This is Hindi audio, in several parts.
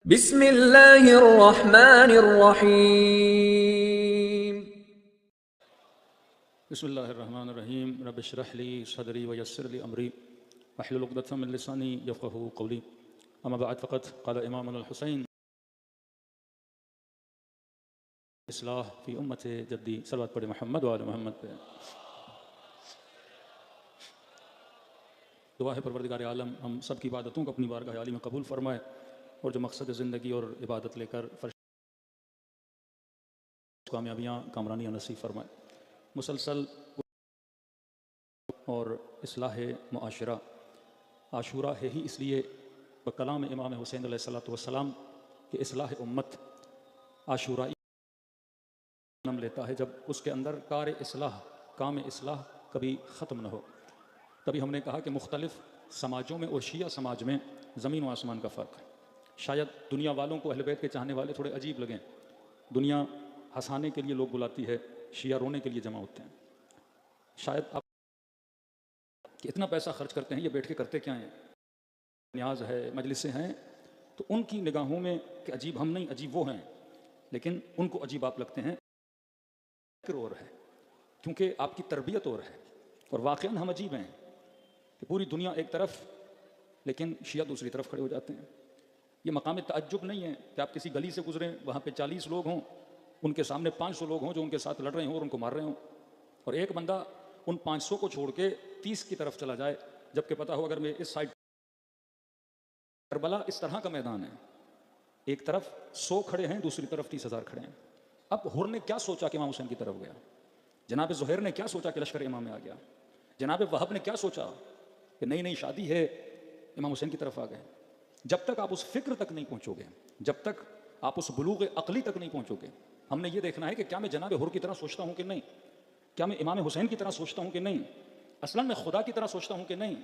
बिस्मिल्लाहिर्रहमानिर्रहीम। बिस्मिल्लाहिर्रहमानिर्रहीम। रब्बि इश्रह ली सदरी व यस्सिर ली अमरी वहलुल उक़दतम मिन लिसानी यफ़क़हू क़ौली। अम्मा बअद फ़क़द क़ाल इमामुल हुसैन इस्लाह फ़ी उम्मति जद्दी। सल्लल्लाहु अलैहि मोहम्मद व आले मोहम्मद पे। दुआ है परवरदिगार आलम हम सब की इबादतों को अपनी बारगाह आली में कबूल फरमाए और जो मकसद ज़िंदगी और इबादत लेकर कामयाबियाँ कामरानियाँ नसीब फरमाए। मुसलसल और इस्लाह मुआशरा आशूरा है ही इसलिए कलाम इमाम हुसैन अलैहिस्सलातु वस्सलाम कि इस्लाह उम्मत आशूरा जन्म लेता है जब उसके अंदर काम इस्लाह कभी ख़त्म न हो। तभी हमने कहा कि मुख्तलिफ़ समाजों में और शिया समाज में ज़मीन व आसमान का फ़र्क है। शायद दुनिया वालों को अहले बैत के चाहने वाले थोड़े अजीब लगें। दुनिया हंसाने के लिए लोग बुलाती है, शिया रोने के लिए जमा होते हैं। शायद आप कि इतना पैसा खर्च करते हैं, ये बैठ के करते क्या हैं, न्याज है, मजलिसें हैं, तो उनकी निगाहों में कि अजीब हम नहीं, अजीब वो हैं, लेकिन उनको अजीब आप लगते हैं। फिक्र और है क्योंकि आपकी तरबियत और है और वाक़ईन हम अजीब हैं कि पूरी दुनिया एक तरफ लेकिन शिया दूसरी तरफ खड़े हो जाते हैं। ये मकाम तअज्जुब नहीं है कि आप किसी गली से गुजरें, वहाँ पे 40 लोग हों, उनके सामने 500 लोग हों जो उनके साथ लड़ रहे हों और उनको मार रहे हों, और एक बंदा उन 500 को छोड़ के 30 की तरफ चला जाए, जबकि पता हो अगर मैं इस साइड, करबला इस तरह का मैदान है, एक तरफ 100 खड़े हैं, दूसरी तरफ 30,000 खड़े हैं। अब हुर ने क्या सोचा कि इमाम हुसैन की तरफ गया, जनाब ज़ुहैर ने क्या सोचा कि लश्कर इमाम में आ गया, जनाब वहब ने क्या सोचा कि नई नई शादी है, इमाम हुसैन की तरफ आ गए। जब तक आप उस फिक्र तक नहीं पहुंचोगे, जब तक आप उस बुलूग अक़ली तक नहीं पहुंचोगे, हमने ये देखना है कि क्या मैं जनाब हुर की तरह सोचता हूं कि नहीं, क्या मैं इमाम हुसैन की तरह सोचता हूं कि नहीं, असलन मैं खुदा की तरह सोचता हूं कि नहीं।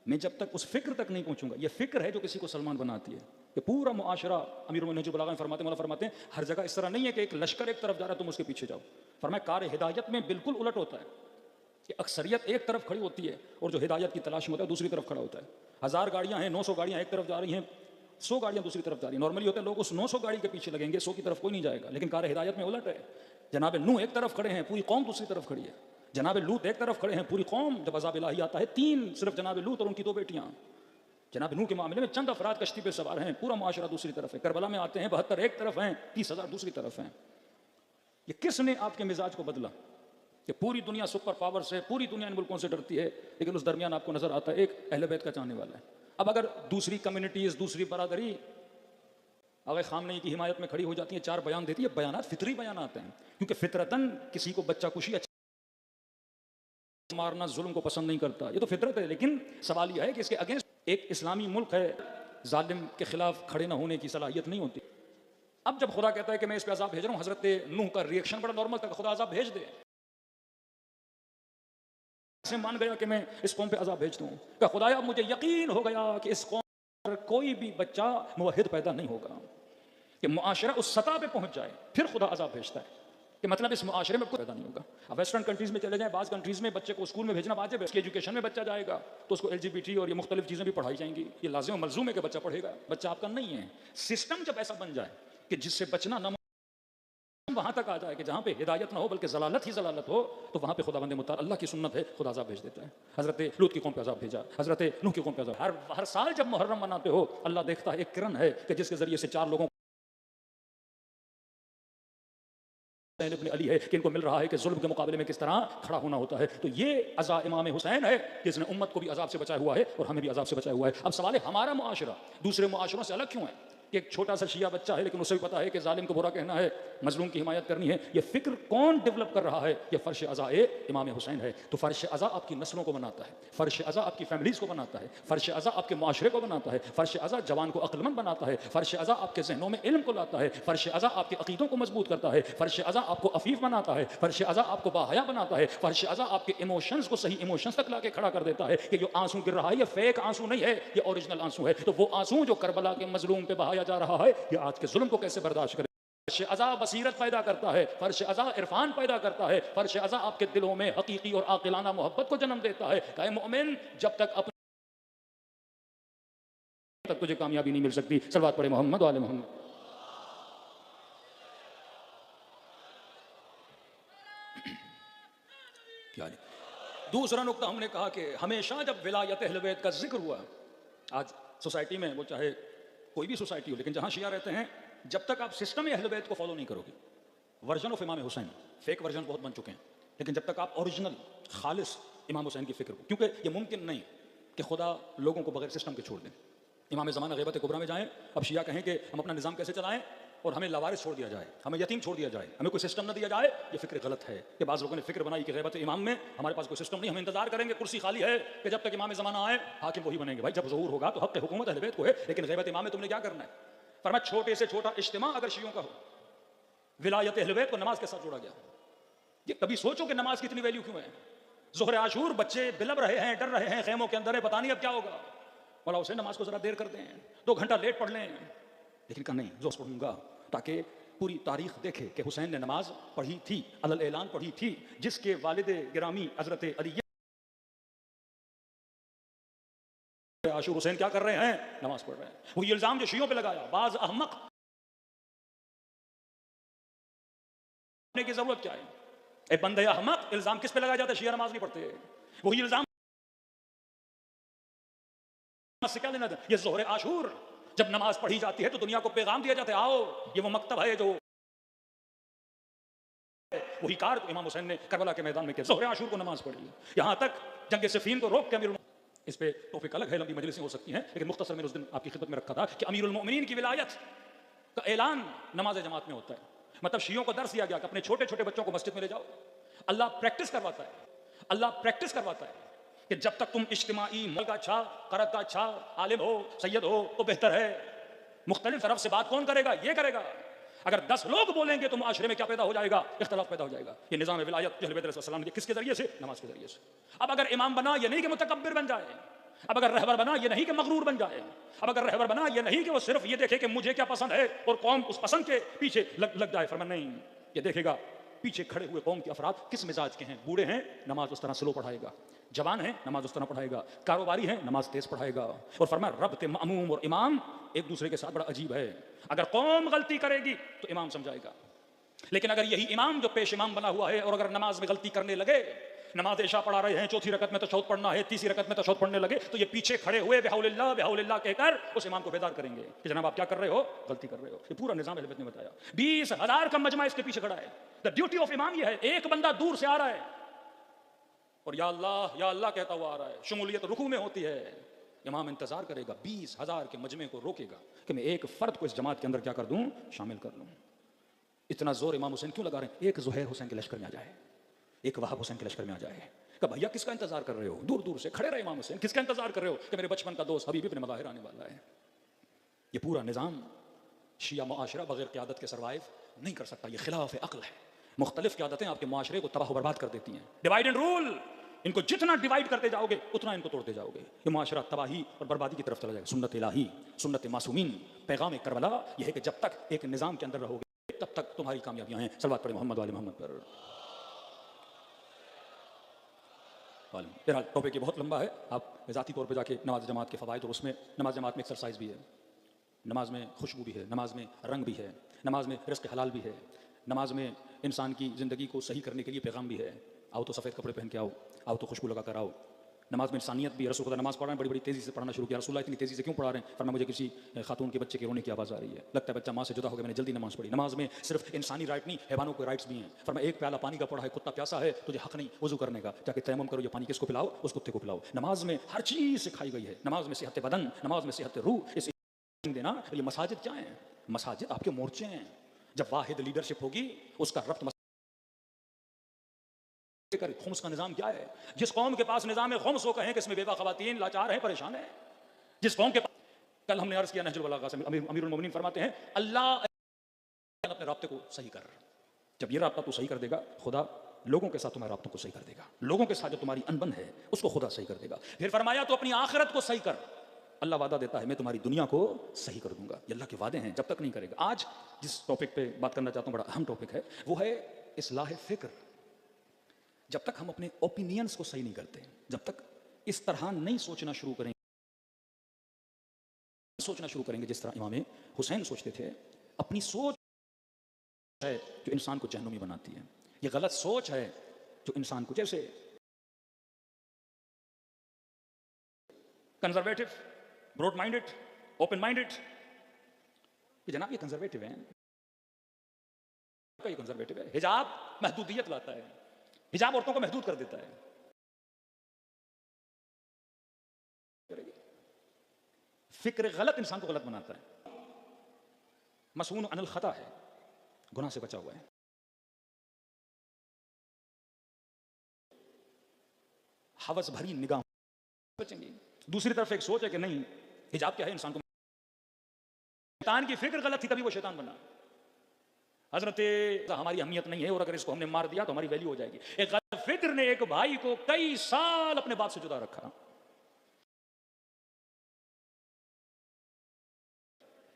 मैं जब तक उस फिक्र तक नहीं पहुंचूंगा, ये फिक्र है जो किसी को सलमान बनाती है। कि पूरा मुआशरा, अमीरुल मोमिनीन बलागा में फरमाते हैं हर जगह इस तरह नहीं है कि एक लश्कर एक तरफ जा रहा है तुम उसके पीछे जाओ। फरमाया कार हिदायत में बिल्कुल उलट होता है कि अक्सरियत एक तरफ खड़ी होती है और जो हिदायत की तलाश में होता है दूसरी तरफ खड़ा होता है। 1000 गाड़ियां हैं, 900 गाड़ियां एक तरफ जा रही हैं, 100 गाड़ियां दूसरी तरफ जा रही हैं। नॉर्मली होता है लोग उस 900 गाड़ी के पीछे लगेंगे, 100 की तरफ कोई नहीं जाएगा, लेकिन कार हिदायत में उलट है। जनाब नूह एक तरफ खड़े हैं, पूरी कौम दूसरी तरफ खड़ी है। जनाब लूत एक तरफ खड़े हैं, पूरी कौम, जब अज़ाब इलाही आता है 3 सिर्फ जनाब लूत और उनकी 2 बेटियां। जनाब नूह के मामले में चंद अफराद कश्ती पे सवार हैं, पूरा मुआशरा दूसरी तरफ है। करबला में आते हैं 72 एक तरफ हैं, 30,000 दूसरी तरफ हैं। ये किसने आपके मिजाज को बदला कि पूरी दुनिया सुपर पावर से, पूरी दुनिया इन मुल्कों से डरती है, लेकिन उस दरमियान आपको नजर आता है एक अहले बैत का चाहने वाला है। अब अगर दूसरी कम्युनिटीज, दूसरी बरादरी अगर खामनेई की हिमायत में खड़ी हो जाती है, 4 बयान देती है, बयानात फितरी बयान आते हैं, क्योंकि फितरतन किसी को बच्चा कुशी मारना, जुल्म को पसंद नहीं करता, ये तो फितरत है। लेकिन सवाल यह है कि इसके अगेंस्ट एक इस्लामी मुल्क है, जालिम के खिलाफ खड़े ना होने की सलाहियत नहीं होती। अब जब खुदा कहता है कि मैं इस पे अजाब भेज रहा हूँ, हजरत नूह का रिएक्शन बड़ा नॉर्मल था, खुदा अजाब भेज दे, से मान गया कि मैं इस कौम पे अजाब भेजता हूँ कि खुदाया मुझे यकीन हो गया कि इस कौम पर कोई भी बच्चा मुवहिद पैदा नहीं होगा, कि मुआशरा उस सतह पे पहुंच जाए, फिर खुदा अजाब भेजता है कि मतलब इस मुआशरे में कोई पैदा नहीं होगा। अब वेस्टर्न कंट्रीज में चले जाएं, बाज़ कंट्रीज में बच्चे को स्कूल में भेजना वाजिब है, उसकी एजुकेशन में बच्चा जाएगा तो उसको LGBT और ये मुख्तलिफ चीज़ें भी पढ़ाई जाएंगी, ये लाज़िम मलज़ूम है कि बच्चा पढ़ेगा। बच्चा आपका नहीं है। सिस्टम जब ऐसा बन जाए कि जिससे बचना ना वहां तक आ जाए कि जहां पे हिदायत ना हो बल्कि जलालत ही जलालत हो, तो वहां पे खुदावंद मुताल अल्लाह की सुन्नत है, खुदा अजाब भेज देता है। हजरत लूत की कौम पे अजाब भेजा, हजरत नूह की कौम पे अजाब। हर साल जब मुहर्रम मनाते हो, अल्लाह देखता है एक किरण है कि जिसके जरिए से 4 लोगों इब्न अली है कि इनको मिल रहा है कि जुल्म के मुकाबले में किस तरह खड़ा होना होता है। तो ये अज़ा इमाम हुसैन है जिसने उम्मत को भी अजाब से बचाया हुआ है और हमें भी अजाब से बचाया हुआ है। अब सवाल है हमारा मुआशरा दूसरे मुआशरों से अलग क्यों है कि एक छोटा सा शिया बच्चा है लेकिन उसे भी पता है कि जालिम को बुरा कहना है, मजलूम की हिमायत करनी है। ये फिक्र कौन डेवलप कर रहा है? ये फर्श अज़ा इमाम हुसैन है। तो फर्श अज़ा आपकी नस्लों को बनाता है, फर्श अज़ा आपकी फैमिलीज़ को बनाता है, फर्श अज़ा आपके माशरे को बनाता है, फर्श अज़ा जवान को अक्लमंद बनाता है, फर्श अज़ा आपके जहनों में इल्म को लाता है, फर्श अज़ा आपके अकीदों को मजबूत करता है, फर्श अज़ा आपको अफीफ बनाता है, फर्श अज़ा आपको बाहया बनाता है, फर्श अज़ा आपके इमोशंस को सही इमोशंस तक लाके खड़ा कर देता है कि जो आंसू गिर रहा है ये फेक आंसू नहीं है, ये ओरिजिनल आंसू है। तो वो आंसू जो करबला के मजलूम पे बहाया जा रहा है, ये आज के जुल्म को कैसे बर्दाश्त करे। फर्श अज़ा बसीरत पैदा करता है, फर्श अज़ा इरफान पैदा करता है, फर्श अज़ा आपके दिलों में हकीकी और आकिलाना मोहब्बत को जन्म देता है। मोमिन जब तक अपने तक तुझे कामयाबी नहीं मिल सकती। सलवात पढ़े मोहम्मद वाले मोहम्मद। क्या नहीं? दूसरा नुकता हमने कहा कि हमेशा जब विलायत अहले बैत का जिक्र हुआ, आज सोसाइटी में, वो चाहे कोई भी सोसाइटी हो, लेकिन जहां शिया रहते हैं, जब तक आप सिस्टम अहले बैत को फॉलो नहीं करोगे, वर्जन ऑफ इमाम हुसैन, फेक वर्जन बहुत बन चुके हैं, लेकिन जब तक आप ओरिजिनल खालिस इमाम हुसैन की फिक्र को, क्योंकि ये मुमकिन नहीं कि खुदा लोगों को बगैर सिस्टम के छोड़ दें। इमाम ज़माना ग़ैबत कुबरा में जाएं, अब शिया कहें कि हम अपना निज़ाम कैसे चलाएं और हमें लावारिस छोड़ दिया जाए, हमें यतीम छोड़ दिया जाए, हमें कोई सिस्टम न दिया जाए, ये फिक्र गलत है। कि बाज़ लोगों ने फिक्र बनाई कि ग़ैबत इमाम में हमारे पास कोई सिस्टम नहीं, हम इंतजार करेंगे, कुर्सी खाली है कि जब तक इमाम ज़माना आए हाकिम वही बनेंगे। भाई जब ज़हूर होगा तो हक़ हुकूमत अहले बैत को है, लेकिन ग़ैबत इमाम में तुमने क्या करना है? फरमाया छोटे से छोटा इज्तिमा अगर शियों का हो, विलायत अहले बैत को नमाज के साथ जोड़ा गया। ये कभी सोचो कि नमाज की इतनी वैल्यू क्यों है? ज़ोहर आशूर बच्चे बिलब रहे हैं, डर रहे हैं, खेमों के अंदर है, पता नहीं अब क्या होगा। मौला हुसैन नमाज को जरा देर कर दें, 2 घंटा लेट पढ़ लें, लेकिन कहा नहीं, जोश पढ़ूंगा ताकि पूरी तारीख देखे कि हुसैन ने नमाज पढ़ी थी, अलल ऐलान पढ़ी थी, जिसके वालिद गिरामी हजरत अली आशूर हुसैन क्या कर रहे हैं? नमाज पढ़ रहे हैं। वही इल्जाम जो शियों पे लगाया, बाज अहमक की जरूरत क्या है? एक बंदे अहमक इल्जाम किस पे लगाया जाता है? शिया नमाज नहीं पढ़ते। वही इल्जाम से क्या लेना था? ये ज़ोहरे आशूर जब नमाज पढ़ी जाती है तो दुनिया को पैगाम दिया जाता है, आओ ये वो मकतब है जो वही कार तो इमाम हुसैन ने करबला के मैदान में किया, ज़ोहरे आशूर को नमाज पढ़ी। यहां तक जंग सिफीन को रोक के अमीरुल, इस पे टॉपिक अलग है, लंबी मजलिसें हो सकती हैं, लेकिन मुख्तसर में उस दिन आपकी खिदमत में रखा था कि अमीरुल मोमिनीन की विलायत का ऐलान नमाज जमात में होता है। मतलब शियों को दर्स दिया गया कि अपने छोटे छोटे बच्चों को मस्जिद में ले जाओ। अल्लाह प्रैक्टिस करवाता है, अल्लाह प्रैक्टिस करवाता है कि जब तक तुम इज्तिमाई मल का अच्छा, करत का अच्छा, आलिम हो, सैयद हो तो बेहतर है। मुख्तलिफ तरफ से बात कौन करेगा? ये करेगा। अगर 10 लोग बोलेंगे तो माशरे में क्या पैदा हो जाएगा? इख्तलाफ पैदा हो जाएगा। ये निज़ाम विलायत अहले बैत अलैहिस्सलाम ने किसके जरिए से? नमाज के जरिए से। अब अगर इमाम बना, ये नहीं कि मुतकब्बिर बन जाए, अब अगर रहबर बना, ये नहीं कि मगरूर बन जाए, अब अगर रहबर बना, ये नहीं कि वो सिर्फ ये देखे कि मुझे क्या पसंद है और कौम उस पसंद के पीछे लग जाए। फरमान नहीं, ये देखेगा पीछे खड़े हुए कौम के अफराद किस मिजाज के हैं। बूढ़े हैं, नमाज उस तरह स्लो पढ़ाएगा, जवान है, नमाज उस तरह पढ़ाएगा, कारोबारी है, नमाज तेज पढ़ाएगा। और फरमाया रब्त मामूम और इमाम एक दूसरे के साथ बड़ा अजीब है। अगर कौम गलती करेगी तो इमाम समझाएगा, लेकिन अगर यही इमाम जो पेश इमाम बना हुआ है और अगर नमाज में गलती करने लगे, नमाज इशा पढ़ा रहे हैं, चौथी रकत में तशहुद पढ़ना है, तीसरी रकत में तशहुद पढ़ने लगे, तो ये पीछे खड़े हुए बिहौलिल्लाह बिहौलिल्लाह कहकर उस इमाम को बेदार करेंगे कि जनाब आप क्या कर रहे हो? गलती कर रहे हो। ये पूरा निजाम अहले बैत ने बताया। 20,000 का मजमा इसके पीछे खड़ा है। द ड्यूटी ऑफ इमाम ये है, एक बंदा दूर से आ रहा है और या अल्लाह कहता हुआ आ रहा है, शमूलियत रुकू में होती है, इमाम इंतजार करेगा, 20,000 के मजमे को रोकेगा कि मैं एक फर्द को इस जमात के अंदर क्या कर दूं? शामिल कर लूं। इतना जोर इमाम हुसैन क्यों लगा रहे हैं? एक ज़ुहैर हुसैन के लश्कर में आ जाए, एक वहाब हुसैन के लश्कर में आ जाए। कहा भैया किसका इंतजार कर रहे हो? दूर दूर से खड़े रहे इमाम हुसैन, किसका इंतजार कर रहे हो? कि मेरे बचपन का दोस्त हबीब इब्न मज़ाहिर आने वाला है। ये पूरा निज़ाम शिया मुआशरा बगैर क़यादत के सर्वाइव नहीं कर सकता। ये खिलाफ अक्ल है। मुख्तलिफ क़यादतें आपके मुआशरे को तबाह बर्बाद कर देती हैं। डिवाइड एंड रूल, इनको जितना डिवाइड करते जाओगे उतना इनको तोड़ते जाओगे। ये मुआशरा तबाही और बर्बादी की तरफ चला जाएगा। सुन्नत इलाही, सुन्नत मासूमीन, पैगाम करबला यह है कि जब तक एक निज़ाम के अंदर रहोगे तब तक तुम्हारी कामयाबियां हैं। सल्लल्लाहु अलैहि मोहम्मद वाले मोहम्मद पर। मेरा टॉपिक ये बहुत लंबा है, आप ज़ाती तौर पे जाके नमाज जमात के फ़वाइद, और उसमें नमाज जमात में एक्सरसाइज भी है, नमाज में खुशबू भी है, नमाज में रंग भी है, नमाज में रिज़्क़ हलाल भी है, नमाज में इंसान की ज़िंदगी को सही करने के लिए पैगाम भी है। आओ तो सफ़ेद कपड़े पहन के आओ, आओ तो खुशबू लगा कर आओ। नमाज में इंसानियत भी है। रसूल खुदा नमाज पढ़ रहे हैं, बड़ी बड़ी तेज़ी से पढ़ना शुरू किया। रसूलुल्लाह इतनी तेज़ी से क्यों पढ़ा रहे हैं? फरमाया मुझे किसी खातून के बच्चे के रोने की आवाज़ आ रही है, लगता है बच्चा माँ से जुदा हो गया, मैंने जल्दी नमाज पढ़ी। नमाज में सिर्फ इंसानी राइट नहीं, हैवानों के राइट्स भी हैं। फरमाया एक प्याला पानी का पड़ा है, कुत्ता प्यासा है, तुझे हक नहीं वज़ू करने का, जाके तयम्मुम करो, ये पानी किसको पिलाओ? उस कुत्ते को पिलाओ। नमाज में हर चीज़ सिखाई गई है। नमाज में सेहत बदन, नमाज में सेहत रूह, इस देना। ये मसाजिद क्या है? मसाजिद आपके मोर्चे हैं। जब वाहिद लीडरशिप होगी उसका रब्त खुम्स का निजाम क्या है? जिस कौम के पास निजाम है खुम्स, वो कहें कि इसमें बेवा खवातीन लाचार हैं, परेशान है। जिस कौम के पास, कल हमने अर्ज किया नहजुल बलागा से, अमीरुल मोमिनीन फरमाते हैं अल्लाह अपने राब्ते को सही कर। जब ये राब्ता तू सही कर देगा, खुदा लोगों के साथ तुम्हारे राब्तों को सही कर देगा। लोगों के साथ जो तुम्हारी अनबन है उसको खुदा सही कर देगा। फिर फरमाया तो अपनी आखिरत को सही कर। अल्लाह वादा देता है मैं तुम्हारी दुनिया को सही कर दूंगा। ये अल्लाह के वादे हैं, जब तक नहीं करेगा। आज जिस टॉपिक पे बात करना चाहता हूँ, बड़ा अहम टॉपिक है, वो है इस्लाह फिक्र। जब तक हम अपने ओपिनियंस को सही नहीं करते, जब तक इस तरह नहीं सोचना शुरू करें सोचना शुरू करेंगे जिस तरह इमाम हुसैन सोचते थे। अपनी सोच है जो इंसान को जहन्नुमी बनाती है। ये गलत सोच है जो इंसान को, जैसे conservative, broad minded, open minded, जनाब ये कंजर्वेटिव है, ये कंजर्वेटिव है। हिजाब महदूदियत लाता है, हिजाब औरतों को महदूद कर देता है। फिक्र गलत इंसान को गलत बनाता है। मसून अनिल खता है, गुनाह से बचा हुआ है। हवस भरी निगाह बचेंगी। दूसरी तरफ एक सोच है कि नहीं, हिजाब क्या है, इंसान को, शैतान की फिक्र गलत थी तभी वो शैतान बना। हजरत हमारी अहमियत नहीं है और अगर इसको हमने मार दिया तो हमारी वैल्यू हो जाएगी। एक गलत फिक्र ने एक भाई को कई साल अपने बाप से जुदा रखा।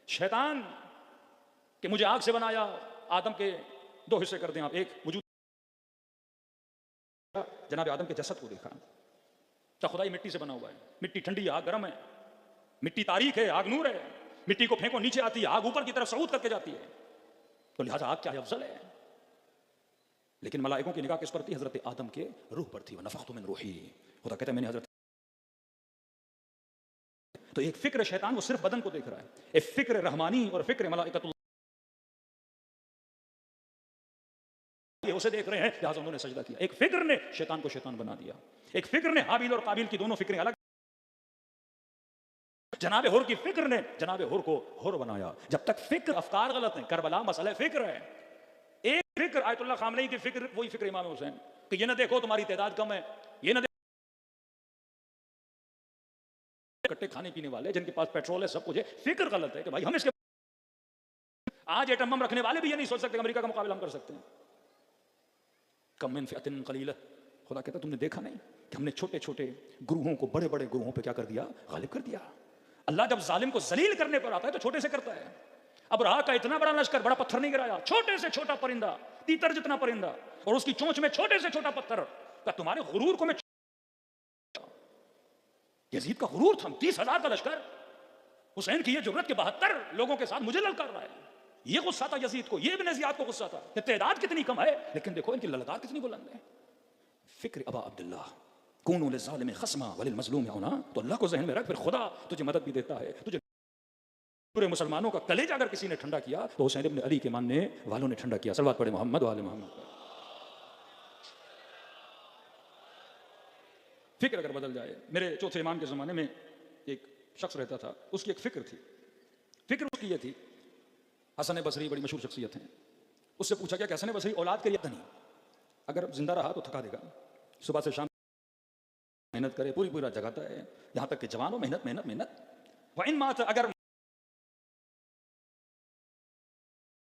शैतान कि मुझे आग से बनाया, आदम के दो हिस्से कर दें आप, एक वजूद, जनाब आदम के जसद को देखा तो खुदाई मिट्टी से बना हुआ है। मिट्टी ठंडी है, आग गर्म है। मिट्टी तारीख है, आग नूर है। मिट्टी को फेंको नीचे आती है, आग ऊपर की तरफ सऊद करके जाती है। तो लिहाजा आग क्या है, अफजल है। लेकिन मलाइकों की निगाह किस पर थी? हजरत आदम के रूह पर थी। वनफ़ख़्तु मिन रूही, खुदा कहता है मैंने हजरत। तो एक फिक्र शैतान वो सिर्फ बदन को देख रहा है, एक फिक्र रहमानी और फिक्र मलाइकतुल्लाह उसे देख रहे हैं, लिहाजा उन्होंने सजदा किया। एक फिक्र ने शैतान को शैतान बना दिया। एक फिक्र ने हाबिल और काबिल की दोनों फिक्रें अलग। जनाब हुर की फिक्र ने जनाब हुर को हुर बनाया। जब तक फिक्र अफकार गलत है, करबला मसला फिक्र है। एक फिक्र आयतुल्लाह खामनेई की फिक्र, वही फिक्र इमाम हुसैन कि ये ना देखो तुम्हारी तादाद कम है, ये ना कट्टे खाने पीने वाले जिनके पास पेट्रोल है, सब कुछ है। फिक्र गलत है कि भाई हम इसके, आज एटम बम रखने वाले भी ये नहीं सोच सकते अमेरिका का मुकाबला हम कर सकते हैं। कम मिन फिअतिन कलीला, खुदा कहता तुमने देखा नहीं कि हमने छोटे छोटे गुरुओं को बड़े बड़े गुरुओं पे क्या कर दिया, गालिब कर दिया। अल्लाह जब जालिम को जलील करने पर आता है तो छोटे से करता है। अब राह का इतना बड़ा लश्कर, बड़ा पत्थर नहीं गिराया, छोटे से छोटा परिंदा, तीतर जितना परिंदा और उसकी चोंच में छोटे से छोटा पत्थर का, तुम्हारे गुरूर को मैं, यजीद का गुरूर था 30,000 का लश्कर, हुसैन की ये जुर्रत के 72 लोगों के साथ मुझे ललकार रहा है। ये गुस्सा था यजीद को, ये इब्न ज़ियाद को गुस्सा था कि तादाद कितनी कम है लेकिन देखो इनकी ललकार कितनी बुलंद है। फिक्र अबा अब्दुल्लाह कूनू लिज़्ज़ालिम खस्मा वलिल मज़लूम यौना, तो अल्लाह को ज़हन में रख, फिर खुदा तुझे मदद भी देता है। तुझे पूरे मुसलमानों का कलेजा अगर किसी ने ठंडा किया तो हुसैन इब्न अली के मानने वालों ने ठंडा किया। सल्लल्लाहु अलैहि मोहम्मद वाले मोहम्मद। फिक्र अगर बदल जाए, मेरे चौथे इमाम के ज़माने में एक शख्स रहता था, उसकी एक फिक्र थी। फिक्र उसकी ये थी, हसन बसरी बड़ी मशहूर शख्सियत हैं, उससे पूछा गया कि हसन बसरी औलाद के लिए नहीं, अगर जिंदा रहा तो थका देगा, सुबह से शाम मेहनत करे, पूरी पूरी रात जगाता है, यहां तक कि जवानों मेहनत मेहनत मेहनत। वह इन मात अगर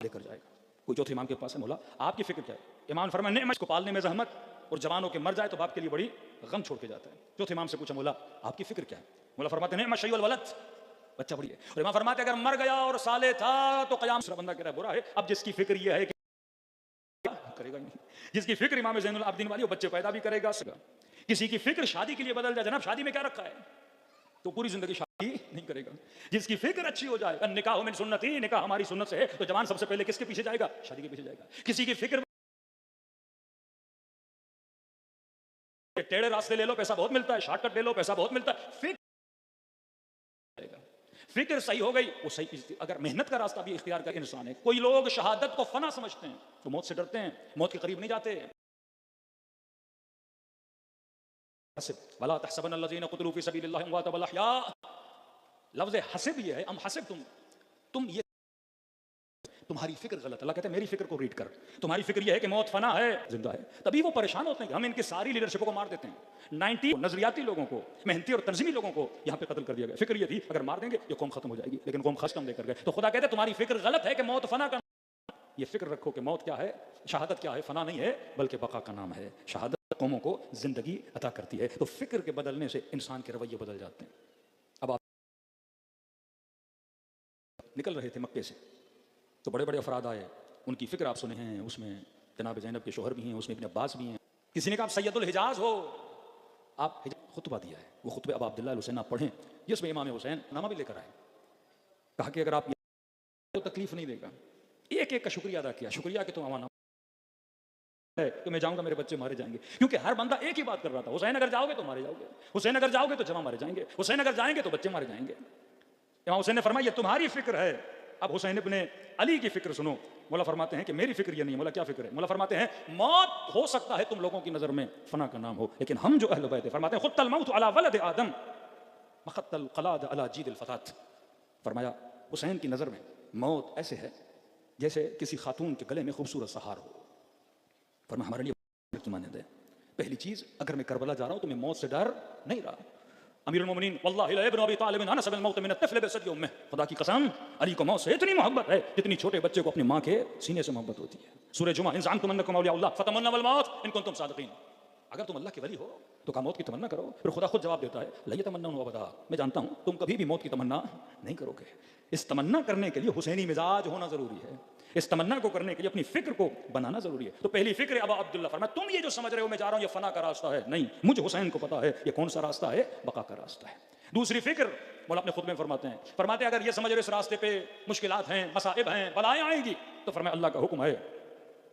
लेकर जाएगा। कोई चौथे इमाम के पास है, मौला आपकी फिक्र क्या है? इमाम फरमाया नेमत को पालने में जहमत और जवानों के मर जाए तो बाप के लिए बड़ी गम छोड़ के जाता है। चौथे इमाम से पूछा मौला आपकी फिक्र क्या है? मौला फरमाते नेमत शय्युल वलद, बच्चा बड़ी है। और इमाम फरमाते अगर मर गया और साले था तो कयाम, दूसरा बंदा कह रहा है बुरा है। अब जिसकी फिक्र यह है कि करेगा नहीं, जिसकी फिक्र इमाम ज़ैनुल आबिदीन वाली, वो बच्चे पैदा भी करेगा। किसी की फिक्र शादी के लिए बदल जाए, जनाब शादी में क्या रखा है, तो पूरी जिंदगी शादी नहीं करेगा। जिसकी फिक्र अच्छी हो जाए, निकाह मिन सुन्नती, निकाह हमारी सुन्नत से है, तो जवान सबसे पहले किसके पीछे जाएगा? शादी के पीछे जाएगा। किसी की फिक्र टेढ़े रास्ते ले लो पैसा बहुत मिलता है, शॉर्टकट ले लो पैसा बहुत मिलता है, फिक्र सही हो गई वो सही। अगर मेहनत का रास्ता भी इख्तियार कर इंसान है, कोई लोग शहादत को फना समझते हैं तो मौत से डरते हैं, मौत के करीब नहीं जाते। वला तहसबन्नल्लज़ीना क़ुतिलू फ़ी सबीलिल्लाहि अमवातन बल अहया, लफ्ज़ हसिब ये है, अम हसिब तुम ये, तुम्हारी फिक्र गलत। अल्लाह कहते हैं मेरी फिक्र को रीड कर, तुम्हारी फिक्र यह है कि मौत फना है, जिंदा है। तभी वो परेशान होते हैं कि हम इनकी सारी लीडरशिप को मार देते हैं। 90 नजरियाती लोगों को, मेहनती और तंजीमी लोगों को यहाँ पे कत्ल कर दिया गया। फिक्र ये थी अगर मार देंगे ये कौम खत्म हो जाएगी, लेकिन कौम खस कम लेकर गए। तो खुदा कहते हैं तुम्हारी फिक्र गलत है कि मौत फना का, ये फिक्र रखो कि मौत क्या है, शहादत क्या है, फना नहीं है बल्कि बका का नाम है। शहादत कौमों को जिंदगी अता करती है। तो फिक्र के बदलने से इंसान के रवैये बदल जाते हैं। अब आप निकल रहे थे मक्के से तो बड़े बड़े अफराद आए, उनकी फिक्र आप सुने हैं, उसमें जनाब ज़ैनब के शोहर भी हैं, उसमें इब्न अब्बास भी हैं। किसी ने कहा आप सैयदुल हिजाज हो, आप खुतबा दिया है, वो खुतबे अब अब्दुल्लाह हुसैन आप पढ़ें, जिसमें इमाम हुसैन नामा भी लेकर आए। कहा कि अगर आप तो तकलीफ नहीं देगा। एक एक का शुक्रिया अदा किया, शुक्रिया कि तुम अमाना है कि मैं जाऊंगा मेरे बच्चे मारे जाएंगे, क्योंकि हर बंदा एक ही बात कर रहा था, हुसैन अगर जाओगे तो मारे जाओगे, हुसैन अगर जाओगे तो जमा मारे जाएंगे, हुसैन अगर जाएंगे तो बच्चे मारे जाएंगे। इमाम हुसैन ने फरमाया ये तुम्हारी फिक्र है। अब हुसैन इब्ने अली की फिक्र सुनो। मौला फरमाते हैं कि मेरी फिक्र ये नहीं है। मौला क्या फिक्र है? मौला फरमाते हैं मौत हो सकता है तुम लोगों की नजर में फना का नाम हो, लेकिन हम जो अहले बैत हैं फरमाते हैं खुत्तल मौत अला वलद आदम मखत्तल क़लाद अला जीदिल फतात। फरमाया हुसैन की नजर में मौत ऐसे है जैसे किसी खातून के गले में खूबसूरत सा हार हो। फरमाया हमारे लिए की मानद है। पहली चीज, अगर मैं करबला जा रहा हूं तो मैं मौत से डर नहीं रहा। अमीरुल मोमिनीन वल्लाहि ला इब्न अबी तालिब अनस बिन मौत मिन अत-तफ़्ल बिसदी उम्मह, खुदा की कसम अली को मौत से इतनी मोहब्बत है जितनी छोटे बच्चे को अपनी मां के सीने से मोहब्बत होती है। सूरह जुमा इन ज़अमतुम अन्नकुम औलियाउल्लाह फतमन्नव अल मौत इन कुंतुम सादिकीन। अगर तुम अल्लाह के वली हो तो का मौत की तमन्ना करो। फिर खुदा खुद जवाब देता है ला यतमन्नौन अबदा, मैं जानता हूं तुम कभी भी मौत की तमन्ना नहीं करोगे। इस तमन्ना करने के लिए हुसैनी मिजाज होना जरूरी है। इस तमन्ना को करने के लिए अपनी फिक्र को बनाना जरूरी है। तो पहली फिक्र अबा अब्दुल्ला फरमाया तुम ये जो समझ रहे हो मैं जा रहा हूं ये फना का रास्ता है, नहीं, मुझे हुसैन को पता है ये कौन सा रास्ता है, बका का रास्ता है। दूसरी फिक्र मौला अपने खुद में फरमाते हैं अगर ये समझ रहे इस रास्ते पे मुश्किलात हैं, मसाइब हैं, बलाएं आएंगी, तो फरमाया अल्लाह का हुक्म है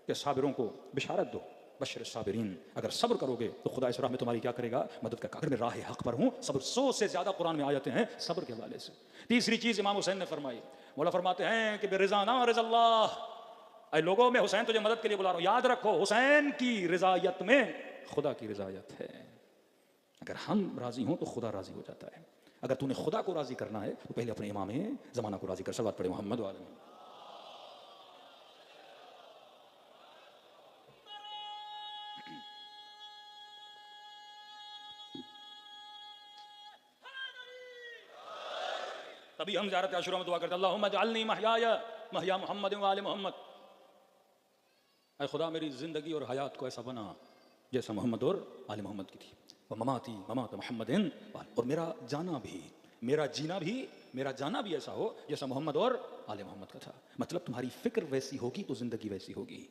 कि साबिरों को बिशारत दो, बशर साबिरीन, अगर सब्र करोगे तो खुदा इस राह में तुम्हारी क्या करेगा, मदद करेगा। अगर मैं राह हक पर हूं, सब्र 100 से ज्यादा कुरान में आयतें हैं सब्र के हवाले से। तीसरी चीज इमाम हुसैन ने फरमाई, मौला फरमाते हैं कि बेरिज़ाना रिज़ल्लाह, ऐ लोगों में हुसैन तुझे मदद के लिए बुला रहा हूं, याद रखो हुसैन की रिजायत में खुदा की रिजायत है। अगर हम राजी हों तो खुदा राजी हो जाता है। अगर तूने खुदा को राजी करना है तो पहले अपने इमाम जमाना को राजी कर। सलावत पढ़े मोहम्मद वाले में। तभी हम ज़ियारत आशूरा में दुआ करते अल्लाहुम्मा जअलनी महयाया महया मुहम्मद व आले मोहम्मद, ऐ खुदा मेरी जिंदगी और हयात को ऐसा बना जैसा मोहम्मद और आले मोहम्मद की थी। व ममाती ममात मोहम्मदिन, और मेरा जाना भी, मेरा जीना भी, मेरा जाना भी ऐसा हो जैसा मोहम्मद और आले मोहम्मद का था। मतलब तुम्हारी फिक्र वैसी होगी तो जिंदगी वैसी होगी।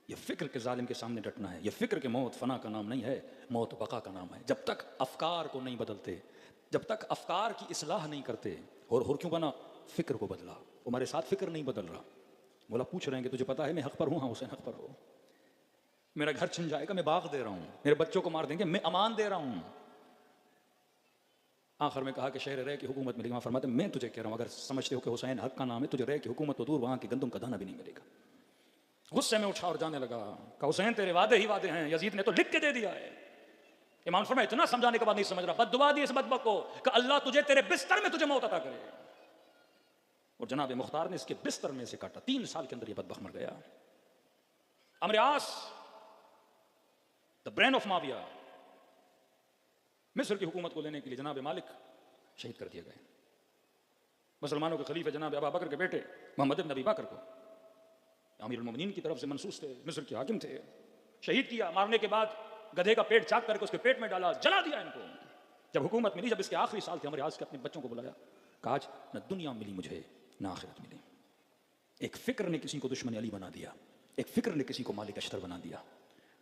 ये फिक्र के जालिम के सामने डटना है। ये फिक्र के मौत फना का नाम नहीं है, मौत बका का नाम है। जब तक अफकार को नहीं बदलते, जब तक अफकार की इस्लाह नहीं करते, और क्यों बना, फिक्र को बदला। हमारे साथ फिक्र नहीं बदल रहा। बोला पूछ रहे हैं कि तुझे पता है मैं हक पर हूं? हाँ हुसैन हक पर हो। मेरा घर छिन जाएगा, मैं बाग दे रहा हूं, मेरे बच्चों को मार देंगे, मैं अमान दे रहा हूं। आखिर में कहा कि शहर रह की हुकूमत मिलेगी। वहां फरमाते मैं तुझे कह रहा हूं अगर समझते हो कि हुसैन हक का नाम है, तुझे रह की हुकूमत तो दूर, वहां की गंदम का दाना भी नहीं मिलेगा। गुस्से में उठा और जाने लगा। कहा हुसैन तेरे वादे ही वादे हैं, यजीद ने तो लिख के दे दिया है। इमाम फरमाया इतना समझाने के बाद नहीं समझ रहा, बद्दुआ दी इस बदबक को कि अल्लाह तुझे तेरे बिस्तर में तुझे मौत अता करे। और जनाब मुख्तार ने इसके बिस्तर में से काटा। 3 साल के अंदर ये बदबक मर गया। अमर आस द ब्रेन ऑफ माविया, मिस्र की हुकूमत को लेने के लिए जनाब मालिक शहीद कर दिए गए। मुसलमानों के खलीफे जनाब अबू बकर के बेटे मोहम्मद इब्न अबी बकर को अमीरुल मोमिनीन की तरफ से मंसूस थे, मिस्र के हाकिम थे, शहीद किया। मारने के बाद गधे का पेट चाक करके उसके पेट में डाला, जला दिया इनको। जब हुकूमत मिली, जब इसके आखिरी साल थे, अमर आस के अपने बच्चों को बुलाया, कहा आज न दुनिया मिली मुझे न आखिरत मिली। एक फिक्र ने किसी को दुश्मन अली बना दिया, एक फिक्र ने किसी को मालिक अशतर बना दिया।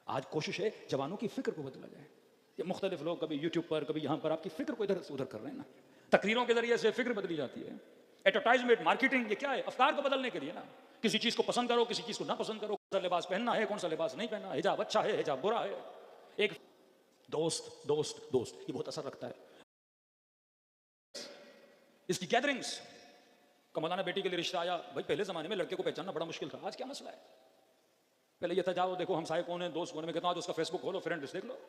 आज कोशिश है जवानों की फिक्र को बदला जाए। ये मुख्तलिफ लोग कभी यूट्यूब पर कभी यहाँ पर आपकी फिक्र को इधर से उधर कर रहे हैं ना। तकरीरों के जरिए से फिक्र बदली जाती है। एडवर्टाइजमेंट, मार्केटिंग, ये क्या है? अफकार को बदलने के लिए ना। किसी चीज को पसंद करो, किसी चीज को ना पसंद करो, कौन सा लिबास पहनना है, कौन सा लिबास नहीं पहनना, हिजाब अच्छा है, हिजाब बुरा है। एक दोस्त दोस्त दोस्त ये बहुत असर रखता है। इसकी गैदरिंग्स, कमलाना बेटी के लिए रिश्ता आया, भाई पहले जमाने में लड़के को पहचानना बड़ा मुश्किल था, आज क्या मसला है? पहले ये था जाओ देखो हमसाये कौन है, दोस्त कौन है। मैं कहता हूं उसका फेसबुक खोलो, फ्रेंड लिस्ट देख लो,